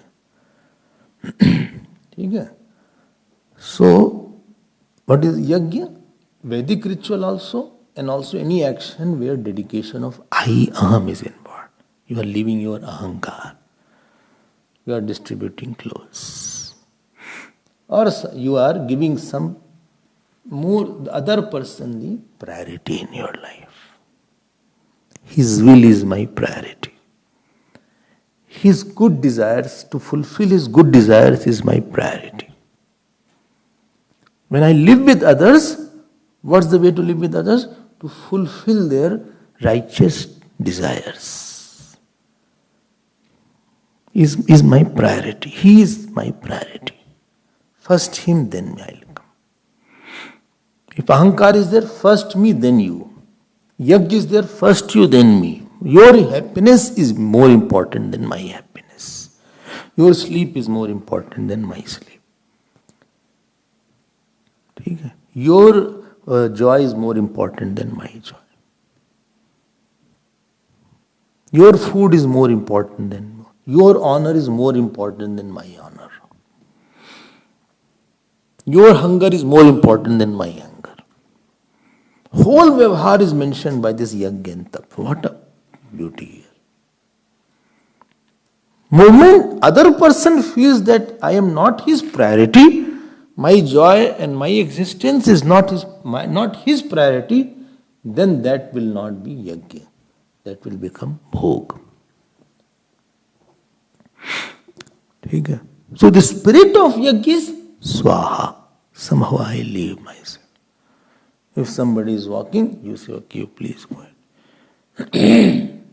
So, what is Yajna? Vedic ritual also, and also any action where dedication of I, Aham is involved. You are leaving your ahankar. You are distributing clothes. Or you are giving some more, the other person the priority in your life. His will is my priority. His good desires, to fulfill his good desires is my priority. When I live with others, what's the way to live with others? To fulfill their righteous desires. Is my priority. He is my priority. First him, then me I will come. If ahankar is there, first me, then you. Yajna is there, first you, then me. Your happiness is more important than my happiness. Your sleep is more important than my sleep. Your joy is more important than my joy. Your food is more important than me. Your honor is more important than my honor. Your hunger is more important than my hunger. Whole Vyavhar is mentioned by this Yajna and Tap. What a beauty here. Moment other person feels that I am not his priority, my joy and my existence is not his priority, then that will not be Yajna. That will become Bhog. So the spirit of Yajna is Swaha. Somehow I leave myself. If somebody is walking, you say, okay, please go ahead.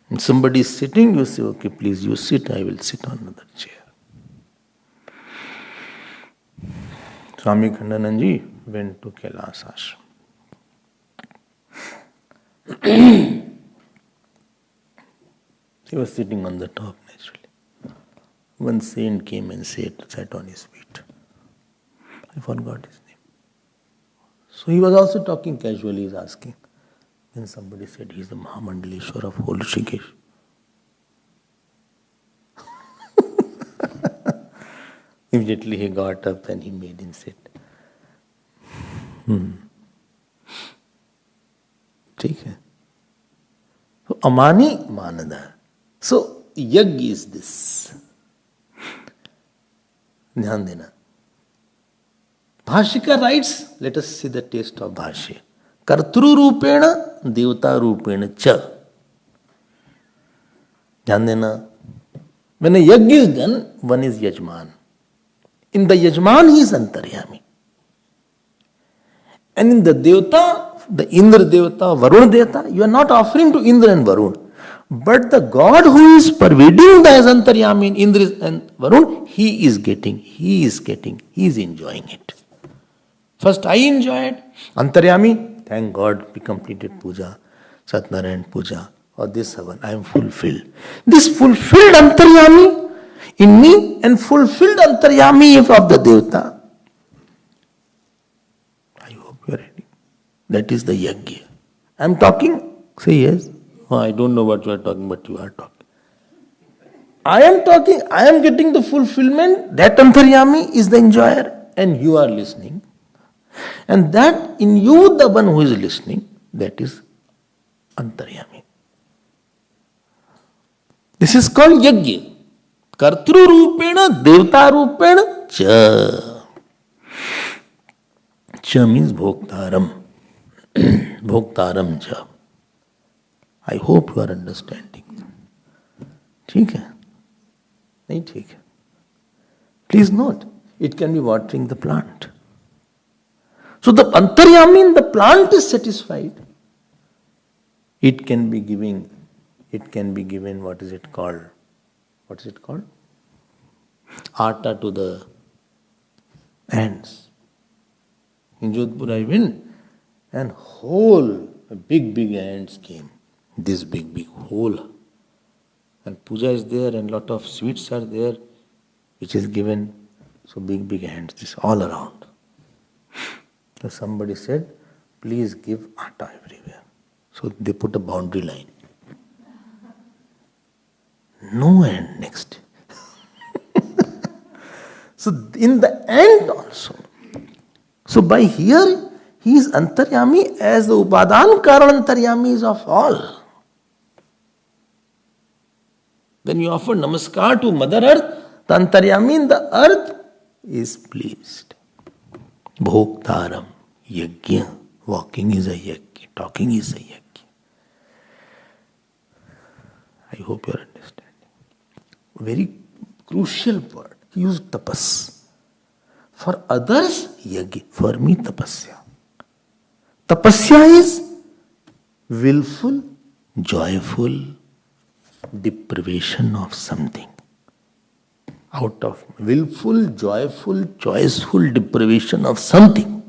If somebody is sitting, you say, okay, please you sit, I will sit on another chair. Swami Abhedananda went to Kailas ashram. He was sitting on the top naturally. One saint came and sat on his feet. I forgot his name. So he was also talking casually, he was asking. Then somebody said, he is the Mahamandaleshwar of whole Rishikesh. Immediately he got up and he made him sit. So Amani Manada. So Yajna is this. Dhyan dena. Bhashika writes, let us see the taste of Bhashya. Kartru rupena devta rupena cha. Dhyan dena. When a yajna is done, one is yajman. In the yajman, he is antaryami. And in the devta, the Indra devta, Varun devta, you are not offering to Indra and Varun. But the God who is pervading the antaryami in Indra and Varun, he is enjoying it. First I enjoyed antaryami, thank God we completed puja, Satnarayan puja, or this Havan, I am fulfilled. This fulfilled antaryami in me and fulfilled antaryami of the devta. I hope you are ready. That is the yajna. I am talking? Say yes. Oh, I don't know what you are talking, but you are talking. I am talking, I am getting the fulfillment. That antaryami is the enjoyer, and you are listening. And that in you, the one who is listening, that is antaryami. This is called yajna. Kartru rupena, devta rupena, cha. Cha means bhoktaram. Bhoktaram cha. I hope you are understanding. ठीक है? नहीं ठीक है? Please note, it can be watering the plant. So the antaryami in the plant is satisfied. It can be given, what is it called? Atta to the ants. In Jodhpur I went, and big ants came. This big hole. And puja is there and lot of sweets are there, which is given. So big ants, this all around. So somebody said, please give atta everywhere. So they put a boundary line. No ant next. So in the ant also. So by here, he is antaryami as the upadan karan antaryami is of all. When you offer namaskar to Mother Earth, the antaryami in the earth is pleased. Bhoktaram, yajna. Walking is a yajna. Talking is a yajna. I hope you are understanding. Very crucial word. He used tapas. For others, yajna. For me, tapasya. Tapasya is willful, joyful deprivation of something. Out of willful, joyful, choiceful deprivation of something.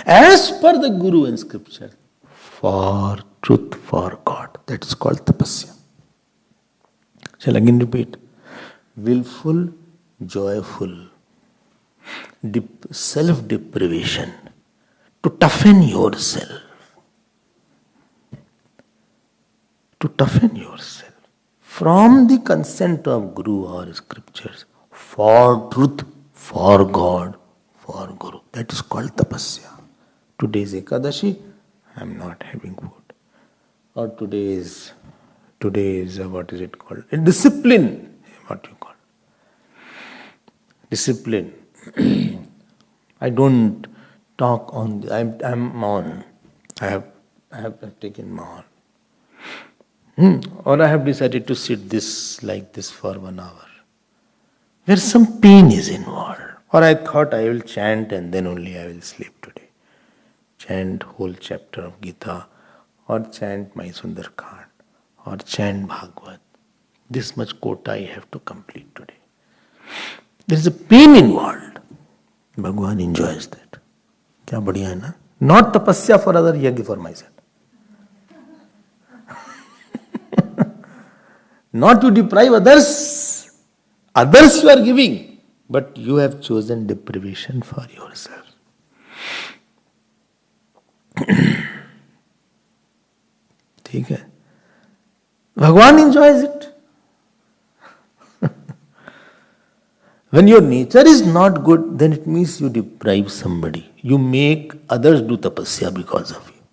As per the Guru and Scripture, for truth, for God. That is called tapasya. Shall I again repeat? Willful, joyful, self-deprivation. To toughen yourself. To toughen yourself. From the consent of Guru or Scriptures. For truth, for God, for Guru. That is called tapasya. Today is Ekadashi, I am not having food. Or today is what is it called? A discipline. What you call? Discipline. I don't talk on. I'm maun. I have taken maun. Or I have decided to sit like this for 1 hour. Where some pain is involved. Or I thought I will chant and then only I will sleep today. Chant whole chapter of Gita. Or chant my Sundarkand. Or chant Bhagavad. This much quota I have to complete today. There is a pain involved. Bhagwan enjoys that. Kya badhiya hai na? Not tapasya for other, yajna for myself. Not to deprive others. Others you are giving. But you have chosen deprivation for yourself. ठीक है? Bhagwan enjoys it. When your nature is not good, then it means you deprive somebody. You make others do tapasya because of you.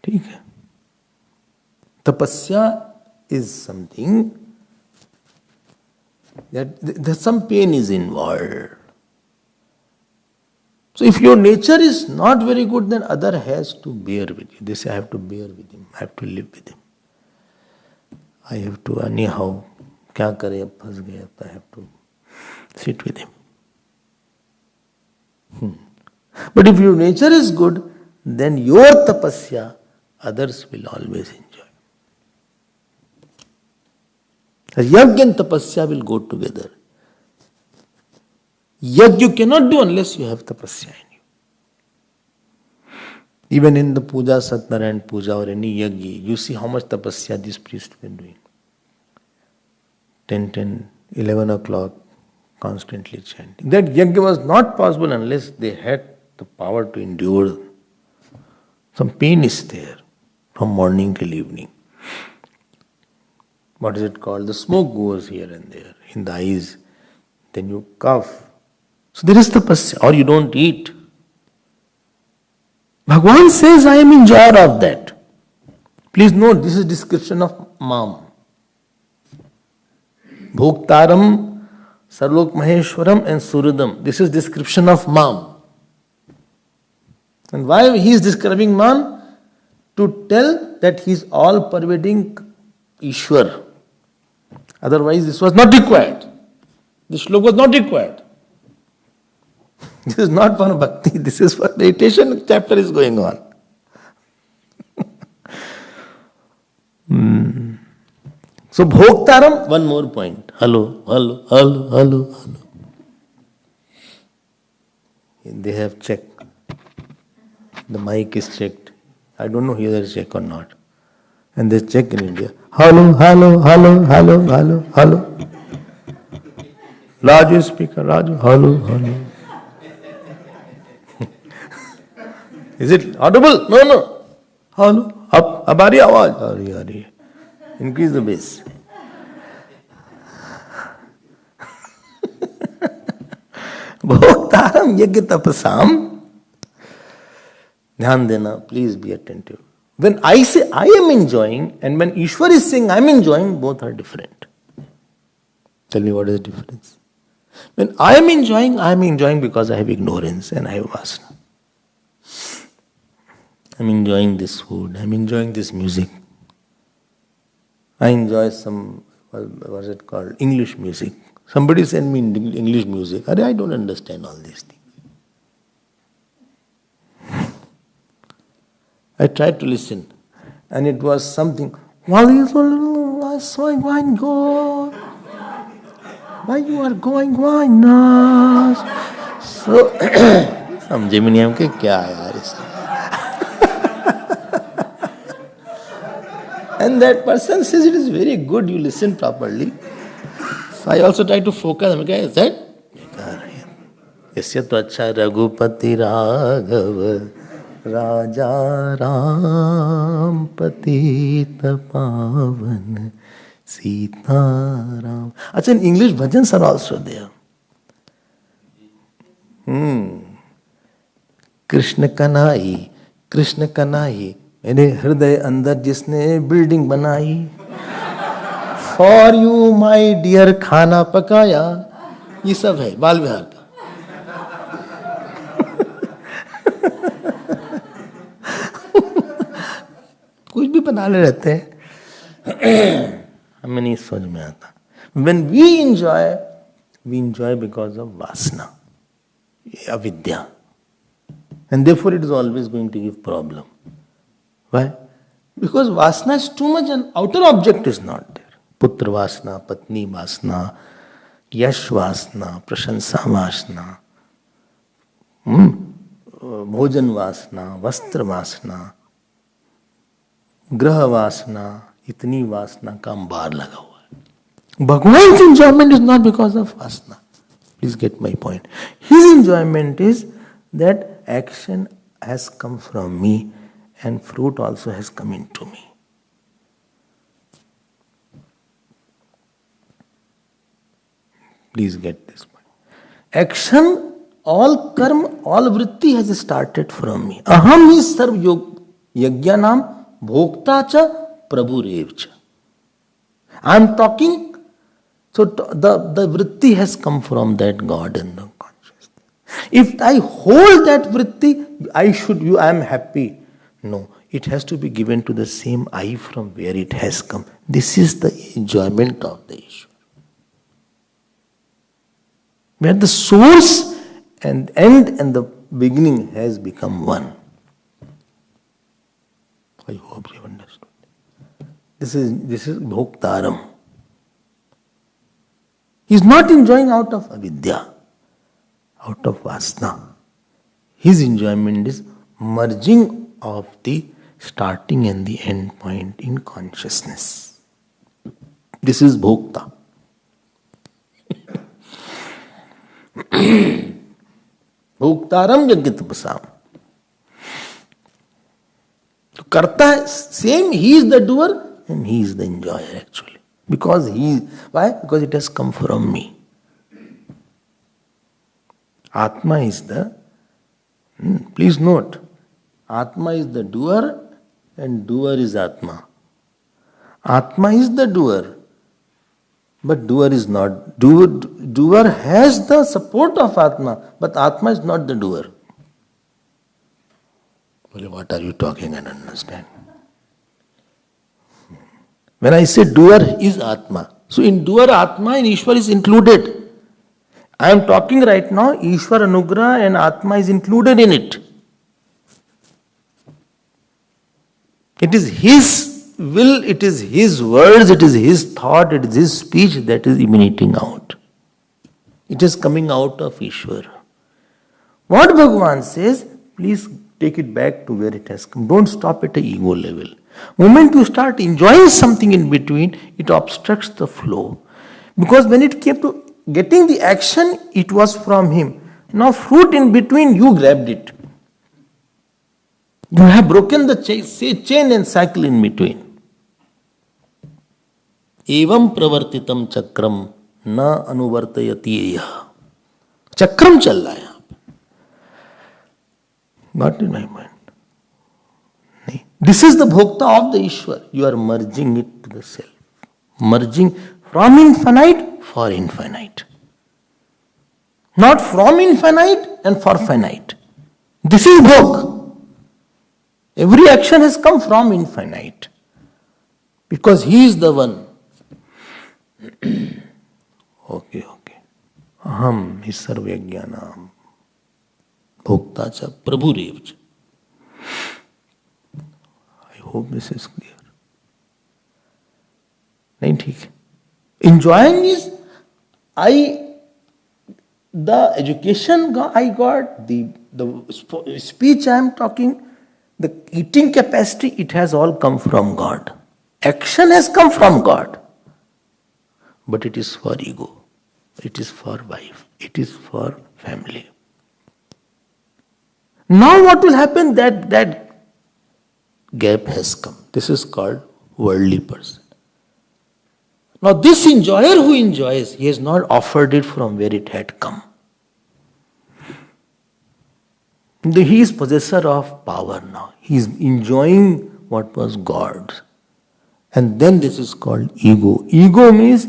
ठीक है? Tapasya is something that there's some pain is involved. So if your nature is not very good, then other has to bear with you. They say, I have to bear with him, I have to live with him. I have to, anyhow, kya kare, ab phas gaya, I have to sit with him. But if your nature is good, then your tapasya, others will always enjoy. Yajna and tapasya will go together. Yajna you cannot do unless you have tapasya in you. Even in the puja, Satnarayan puja or any yajna, you see how much tapasya these priests were doing. 10, 11 o'clock, constantly chanting. That yajna was not possible unless they had the power to endure. Some pain is there from morning till evening. What is it called? The smoke goes here and there in the eyes. Then you cough. So there is tapasya, or you don't eat. Bhagavan says, I am enjoyer of that. Please note, this is description of Mam. Bhoktaram, Sarlok Maheshwaram and Suridam. This is description of Mam. And why he is describing Mam? To tell that he is all-pervading Ishwar. Otherwise, this was not required. This shlok was not required. This is not for bhakti, this is for meditation. Chapter is going on. So, Bhoktaram, one more point. Hello. They have checked. The mic is checked. I don't know whether it's checked or not. And they check in India. Hello. Raju speaker, Raju, hello. Is it audible? No. Hello. Ab aa rahi awaaz? Aa rahi. Increase the bass. Bhoktaram yajna tapasam. Dhyan dena, please be attentive. When I say I am enjoying and when Ishwar is saying I am enjoying, both are different. Tell me what is the difference? When I am enjoying because I have ignorance and I have vasana. I am enjoying this food, I am enjoying this music. I enjoy some, what is it called, English music. Somebody sent me English music. I don't understand all these things. I tried to listen, and it was something. Why you are going? Why not? So, समझे में नहीं हम कि क्या है यार इसका. And that person says it is very good. You listen properly. So I also try to focus. I'm like, is that? इससे तो अच्छा रघुपति राघव राजा राम पतित पावन सीताराम. अच्छा, in English bhajans are also there. Krishna Kanhai मेरे हृदय अंदर जिसने बिल्डिंग बनाई. फॉर यू माई डियर खाना पकाया. ये सब है बाल विहार का. कुछ भी बनाने रहते हैं, हमें नहीं समझ में आता. When we enjoy because of vasana, avidya, and therefore it is always going to give problem. Why? Because vasana is too much and outer object is not there. Putra vasana, patni vasana, yash vasana, prashansa vasana, bhojan vasana, vastra vasana, graha vasana, itni vasana का अंबार लगा हुआ है. Bhagwan's enjoyment is not because of vasana. Please get my point. His enjoyment is that action has come from me and fruit also has come into me. Please get this point. Action, all karma, all vritti has started from me. Aham hi sarv yog yajnanam bhokta cha Prabhurevcha. I am talking, so the vritti has come from that God and the consciousness. If I hold that vritti, I am happy. No, it has to be given to the same I from where it has come. This is the enjoyment of the Ishwar. Where the source and end and the beginning has become one. I hope you understood. This is Bhoktaram. He is not enjoying out of avidya, out of vasana. His enjoyment is merging of the starting and the end point in consciousness. This is Bhokta. Bhoktaram Jagyatapasam. So Karta, same, he is the doer and he is the enjoyer actually. Why? Because it has come from me. Atma is please note, Atma is the doer and doer is Atma. Atma is the doer, but doer is not. Doer has the support of Atma, but Atma is not the doer. Well, what are you talking? I don't understand. When I say doer is Atma, so in doer Atma and Ishwar is included. I am talking right now, Ishwar Anugraha and Atma is included in it. It is his will, it is his words, it is his thought, it is his speech that is emanating out. It is coming out of Ishwar. What Bhagavan says, please take it back to where it has come. Don't stop at the ego level. Moment you start enjoying something in between, it obstructs the flow. Because when it came to getting the action, it was from him. Now fruit in between, you grabbed it. You have broken the chain and cycle in between. Evam pravartitam chakram na anuvartayati yah. Chakram chal raha hai yahan pe. Not in my mind. This is the bhokta of the Ishwar. You are merging it to the self. Merging from infinite for infinite. Not from infinite and for finite. This is bhok. Every action has come from infinite. Because he is the one. Okay. Aham hi sarvajnanam bhokta cha prabhurevcha. I hope this is clear. Nahin theek. Enjoying is, the education I got, the speech I am talking, the eating capacity, it has all come from God. Action has come from God. But it is for ego. It is for wife. It is for family. Now what will happen? That gap has come. This is called worldly person. Now this enjoyer who enjoys, he has not offered it from where it had come. He is possessor of power now. He is enjoying what was God's. And then this is called ego. Ego means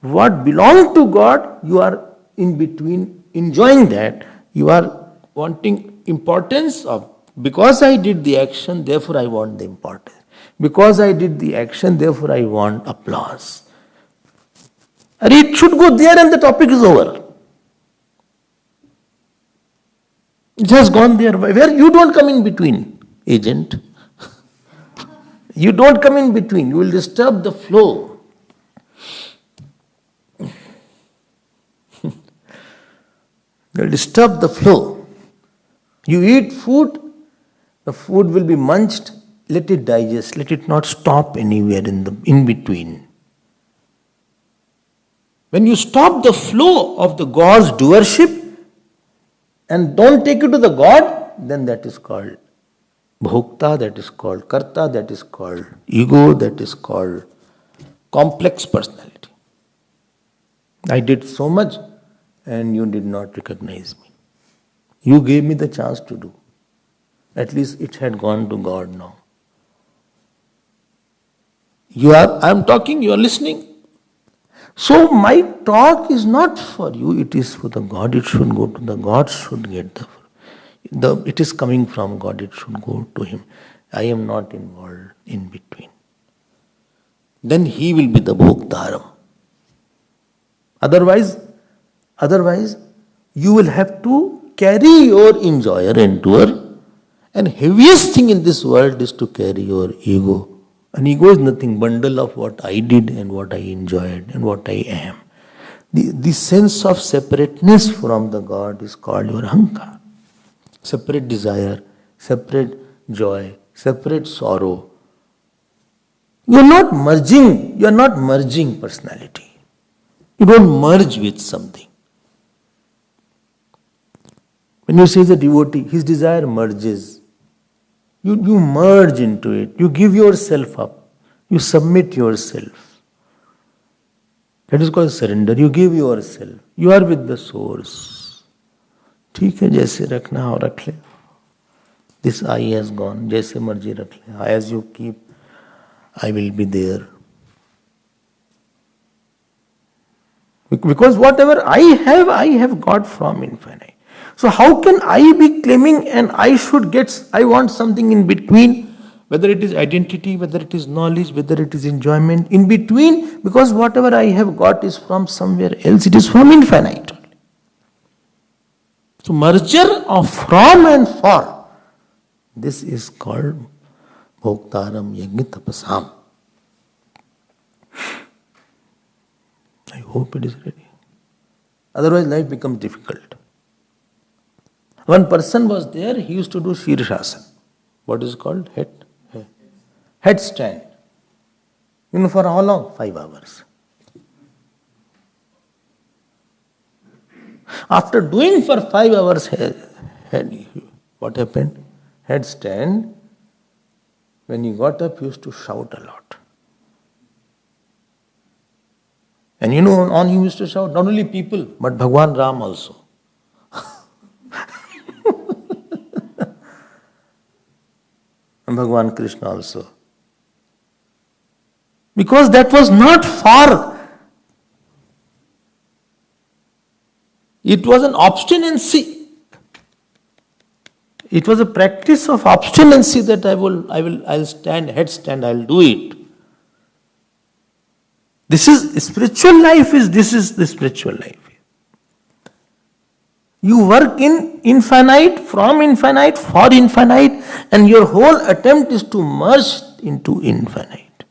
what belonged to God, you are in between enjoying that. You are wanting importance of, because I did the action, therefore I want the importance. Because I did the action, therefore I want applause. And it should go there and the topic is over. It has gone there. Where you don't come in between, agent. You don't come in between. You will disturb the flow. You will disturb the flow. You eat food, the food will be munched, let it digest, let it not stop anywhere in between. When you stop the flow of the God's doership and don't take it to the God, then that is called bhokta, that is called karta, that is called ego, that is called complex personality. I did so much and you did not recognize me. You gave me the chance to do. At least it had gone to God now. I am talking, you are listening. So my talk is not for you, it is for the God. It should go to the God, should get it is coming from God, it should go to Him. I am not involved in between. Then He will be the Bhoktaram. Otherwise, you will have to carry your enjoyer and doer. And heaviest thing in this world is to carry your ego. And ego is nothing, bundle of what I did and what I enjoyed and what I am. The sense of separateness from the God is called your ahankar. Separate desire, separate joy, separate sorrow. You are not merging personality. You don't merge with something. When you say the devotee, his desire merges. You merge into it. You give yourself up. You submit yourself. That is called surrender. You give yourself. You are with the source. ठीक है, जैसे रखना हो रख ले. This I has gone. जैसे मर्जी रख ले. As you keep, I will be there. Because whatever I have got from infinite. So how can I be claiming and I want something in between, whether it is identity, whether it is knowledge, whether it is enjoyment, in between, because whatever I have got is from somewhere else, it is from infinite. So merger of from and for, this is called Bhoktaram Yajna Tapasam. I hope it is ready. Otherwise life becomes difficult. One person was there, he used to do Shirshasana. What is called? Headstand. You know for how long? 5 hours. After doing for 5 hours, what happened? Headstand. When he got up, he used to shout a lot. And he used to shout, not only people, but Bhagwan Ram also. And Bhagwan Krishna also. Because that was not for. It was an obstinacy. It was a practice of obstinacy that I'll stand, headstand, I'll do it. This is the spiritual life. You work in infinite, from infinite, for infinite, and your whole attempt is to merge into infinite.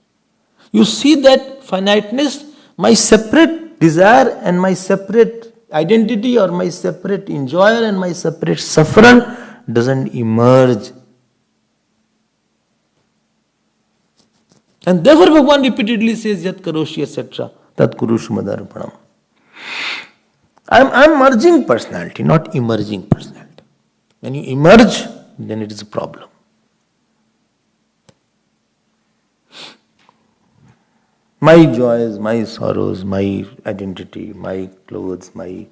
You see that finiteness, my separate desire and my separate identity or my separate enjoyer and my separate sufferer doesn't emerge. And therefore Bhagavan repeatedly says, Yat karoshi etc. Tat kurush madarpanam. I'm merging personality, not emerging personality. When you emerge, then it is a problem. My joys, my sorrows, my identity, my clothes, my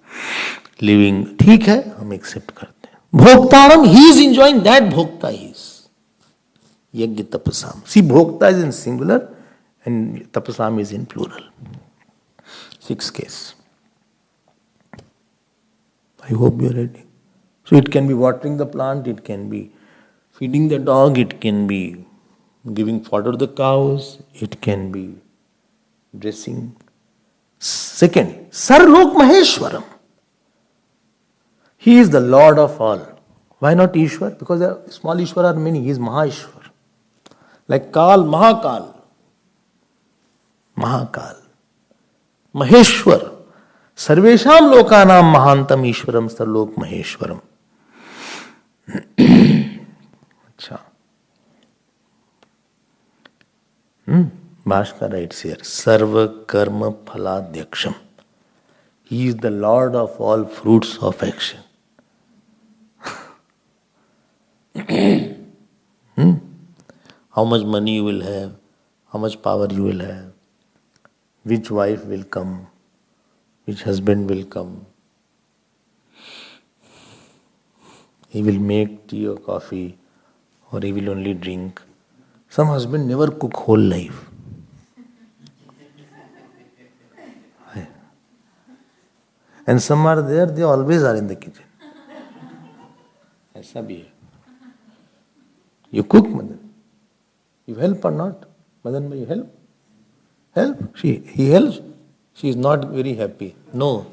living, ठीक है, हम accept करते हैं. Bhoktaram, he is enjoying that bhokta he is. Yajna tapasam. See, bhokta is in singular and tapasam is in plural. 6 case. I hope you are ready. So it can be watering the plant, it can be feeding the dog, it can be giving fodder to the cows, it can be dressing. Second, Sarlok Maheshwaram. He is the Lord of all. Why not Ishwar? Because there are small Ishwar are many. He is Maheshwar. Like Kal, Mahakal. Maheshwar. Sarvesham lokanam mahantam Ishwaram Sarlok Maheshwaram. Achha. Bhaskar writes here, Sarva Karma Phaladhyaksham. He is the Lord of all fruits of action. How much money you will have, how much power you will have, which wife will come, which husband will come. He will make tea or coffee, or he will only drink. Some husband never cook whole life. And some are there, they always are in the kitchen. ऐसा भी है. You cook, Madan. You help or not? Madan, you help? Help? He helps. She is not very happy. No.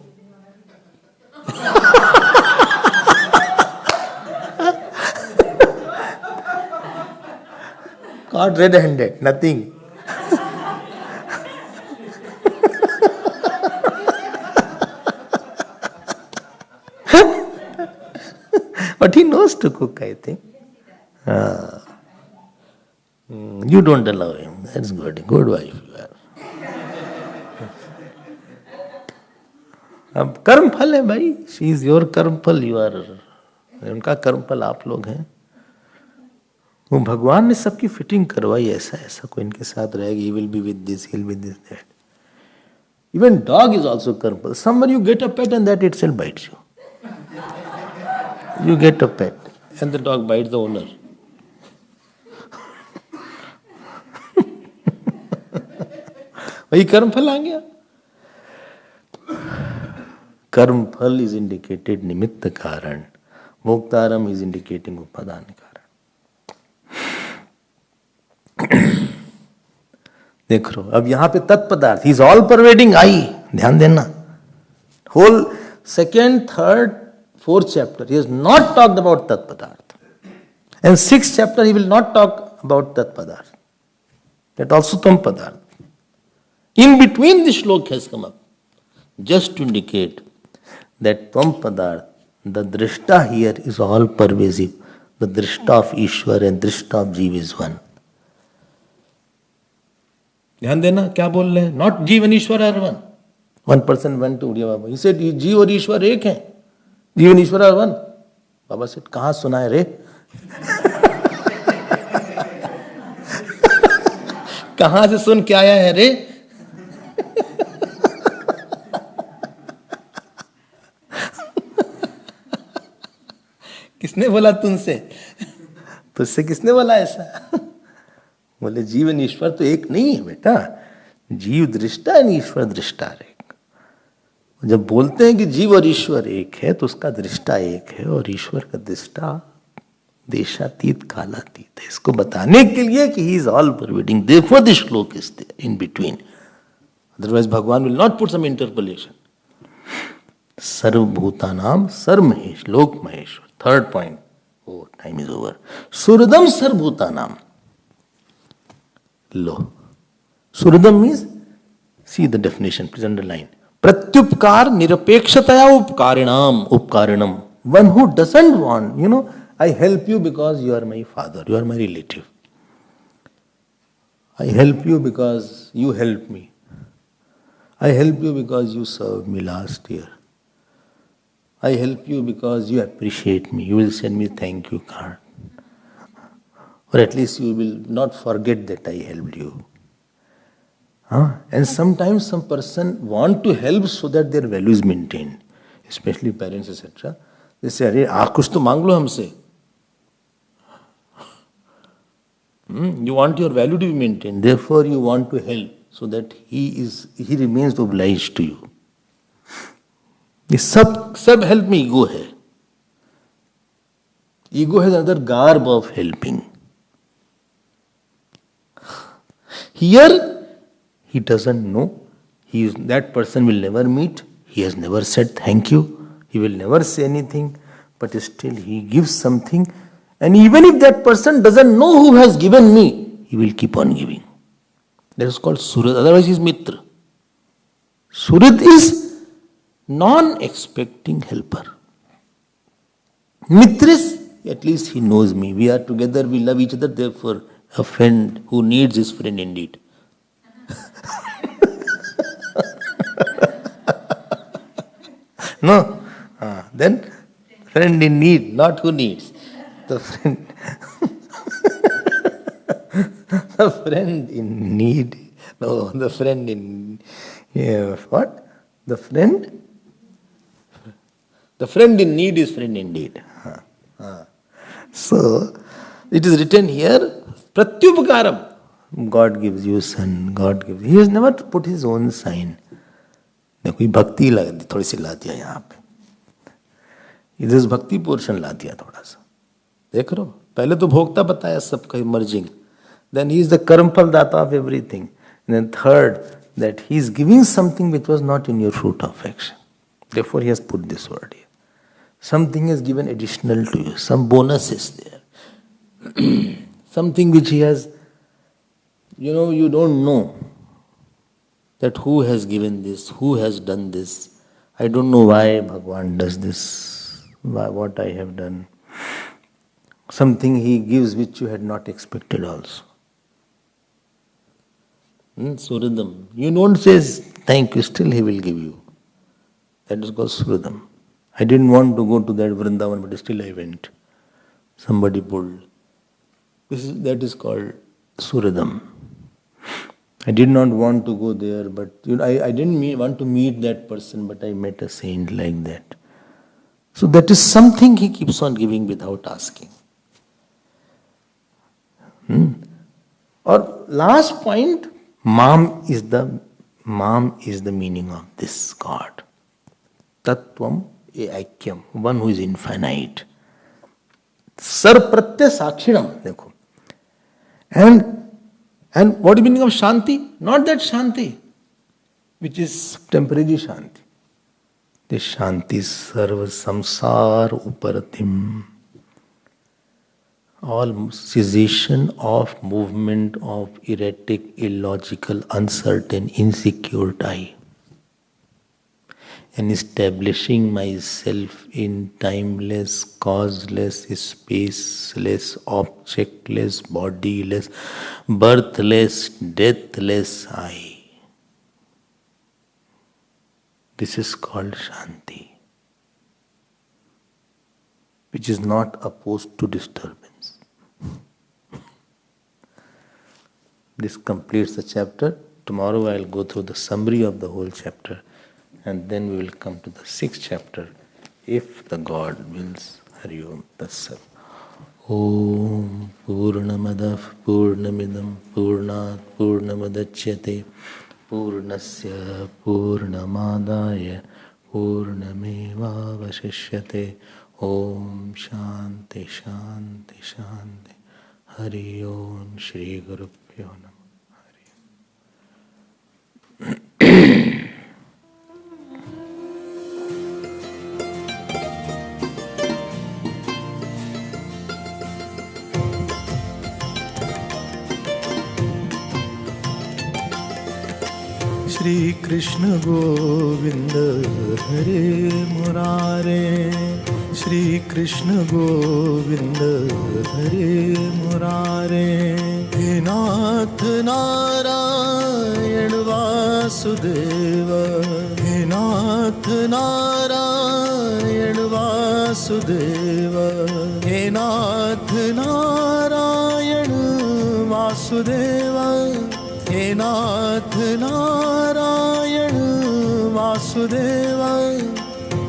Caught red-handed, nothing. But he knows to cook, I think. You don't allow him. That's good. Good wife you are. अब कर्म फल है भाई. She is your कर्म फल, you are. उनका कर्म फल आप लोग हैं. वो भगवान ने सबकी फिटिंग करवाई. ऐसा ऐसा कोई इनके साथ रहेगा. He will be with this, he will be this, that. Even dog is also कर्म फल. Someone you get a pet and that itself bytes you. You get a pet and the dog bites the owner. वही कर्म फल आ गया. कर्म फल is indicated निमित्त कारण. भोक्तारम is indicating उपादान कारण. देख लो अब यहां पे तत्पदार्थ. He is all pervading I. ध्यान देना. Whole second, third, fourth chapter, he has not talked about Tat Padarth. And sixth chapter, he will not talk about Tat Padarth. That also Tam Padarth. In between this shlok has come up, just to indicate that Tam Padarth, the drishta here is all pervasive. The drishta of Ishwar and drishta of Jeev is one. ध्यान देना क्या बोल रहे हैं. Not Jeev and Ishwar are one. One person went to Uriya Baba. He said, Jeev और ईश्वर एक हैं. जीवन ईश्वर आर वन. बाबा से कहाँ सुना है रे. कहाँ से सुन के आया है रे. किसने बोला तुमसे. तुझसे किसने बोला ऐसा. बोले जीवन ईश्वर तो एक नहीं है बेटा. जीव दृष्टा है, ईश्वर दृष्टा है. जब बोलते हैं कि जीव और ईश्वर एक है तो उसका दृष्टा एक है और ईश्वर का दृष्टा देशातीत कालातीत है. इसको बताने के लिए कि he is all pervading. Therefore this shloka is there in between. Otherwise Bhagavan will not put some interpolation. सर्वभूतानाम सर्वमहेश लोक महेश्वर. Third point. Oh time is over. सुहृदम सर्वभूतानाम. लो सुहृदम means, see the definition, please underline. प्रत्युपकार निरपेक्षतया उपकारिणाम. उपकारिणम. One who doesn't want, I help you because you are my father, you are my relative. I help you because you helped me. I help you because you served me last year. I help you because you appreciate me. You will send me thank you card. Or at least you will not forget that I helped you. And sometimes some person want to help so that their value is maintained, especially parents, etc. They say, "Arey, aap kuch to mang lo humse." You want your value to be maintained, therefore you want to help so that he remains obliged to you. ये सब help में ego है. Ego has another garb of helping. Here he doesn't know. That person will never meet. He has never said thank you. He will never say anything. But still he gives something. And even if that person doesn't know who has given me, he will keep on giving. That is called Surat. Otherwise he is Mitra. Surat is non-expecting helper. Mitris, at least he knows me. We are together, we love each other. Therefore, a friend who needs his friend indeed. No, then friend in need, not who needs. The friend, the friend in need. No, the friend in what? The friend in need is friend indeed. So it is written here, pratyupakaram. God gives you son, God gives. He has never put his own sign. कोई भक्ति थोड़ी सी ला दिया यहाँ पे, इधर भक्ति portion ला दिया थोड़ा सा, देख रहे हो। पहले तो भोक्ता बताया सबका emerging, then he is the कर्मफल दाता of everything, then third that he is giving something which was not in your fruit of action. Therefore he has put this word here. Something is given additional to you, some bonus is there. Something which he has, you don't know that who has given this, who has done this. I don't know why Bhagwan does this, what I have done. Something he gives which you had not expected also. Suridam. You don't say thank you, still he will give you. That is called Suridam. I didn't want to go to that Vrindavan, but still I went. Somebody pulled. That is called Suridam. I did not want to go there, but I didn't want to meet that person, but I met a saint like that. So that is something he keeps on giving without asking. Or last point, Mam is the meaning of this God. Tattvam Aikyam, one who is infinite. Sarpratya Sakshinam, dekho. And what is the meaning of Shanti? Not that Shanti, which is temporary Shanti. This Shanti is Sarva Samsar Uparatim. All cessation of movement of erratic, illogical, uncertain, insecure I. And establishing myself in timeless, causeless, spaceless, objectless, bodiless, birthless, deathless I. This is called Shanti, which is not opposed to disturbance. This completes the chapter. Tomorrow I will go through the summary of the whole chapter. And then we will come to the 6th chapter, if the God wills. Hari Om Tat Sat. Om Purnamadav Purnamidam Purnat Purnamadachyate Purnasya Purnamadaya Purnameva Vasishyate. Om Shanti Shanti Shanti. Hari Om Shri Guru Pyo Namah. Hari. Shri Krishna Govinda Hare Murare, Shri Krishna Govinda Hare Murare, He Nath Narayan Vasudeva, He Nath Narayan Vasudeva, He Nath Narayan Vasudeva, He Nath Narayan Vasudeva,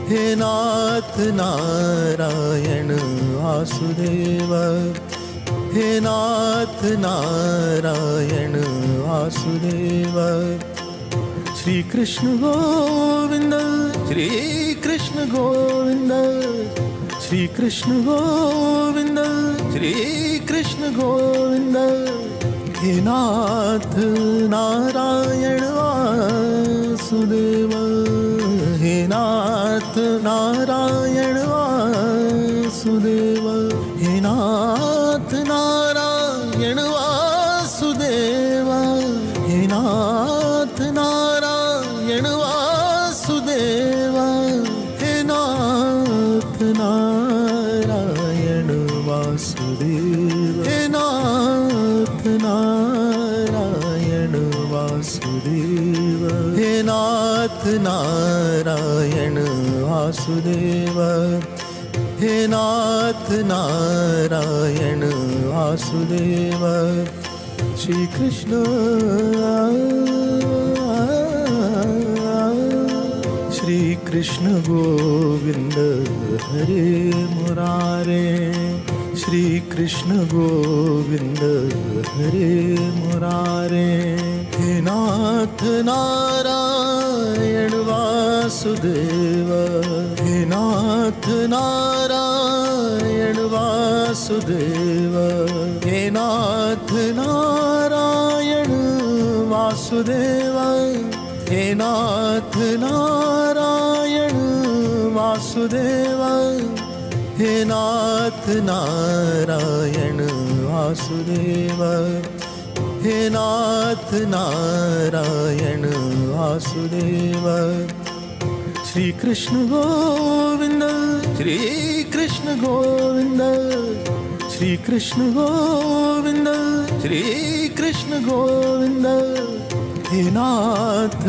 He Nath Narayan Vasudeva, He Nath Narayan Vasudeva. Shri Krishna Govinda, Shri Krishna Govinda, Shri Krishna Govinda, Shri Krishna Govinda. He Nath Narayan Vasudeva, He Nath Narayan Vasudeva, He Nath Narayan Vasudeva, He Nath Narayan Vasudeva, He Nath Narayan Vasudeva, He Nath Narayan Vasudeva, He Nath Narayan Vasudeva, He Nath Narayan Vasudeva. Shri Krishna, Shri Krishna Govinda Hare Murare, Shri Krishna Govinda Hare Murare, He Nath Narayan Vasudev, हे नाथ नारायण वासुदेव, हे नाथ नारायण वासुदेव, हे नाथ नारायण वासुदेव, हे नाथ नारायण वासुदेव, हे नाथ नारायण वासुदेव। श्री कृष्ण गोविंद, श्री कृष्ण गोविंद, श्री कृष्ण गोविंद, श्री कृष्ण गोविंद, हे नाथ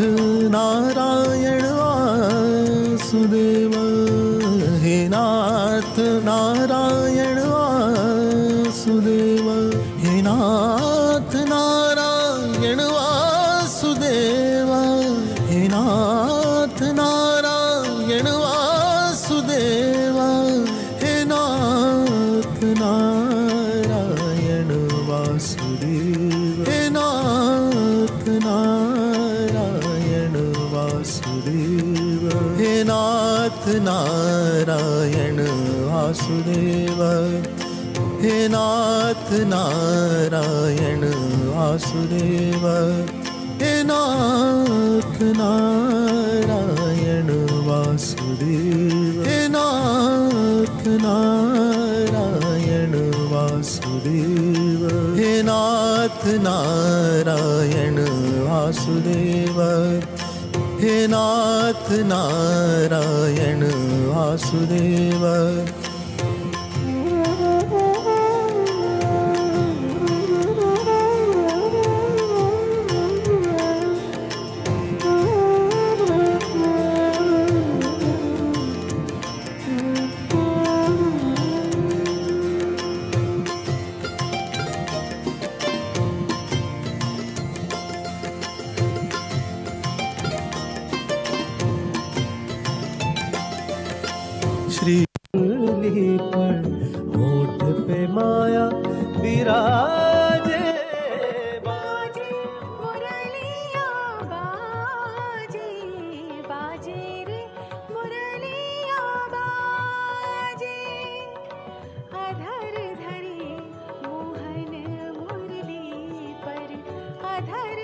नारायण वासुदेव, हे नाथ नारायण वासुदेव, हे नाथ नारायण वासुदेव, हे नाथ नारायण वासुदेव, हे नाथ नारायण वासुदेव, हे नाथ नारायण वासुदेव, हे नाथ नारायण वासुदेव, हे नाथ नारायण वासुदेव, हे नाथ नारायण वासुदेव, हे नाथ नारायण वासुदेव, हे नाथ नारायण वासुदेव, हे नाथ नारायण वासुदेव। श्री पर होठ पे माया विराजे, बाजे मुरलिया बाजे, बाजे रे मुरलिया बाजे, अधर धरे मोहन मुरली पर, अधर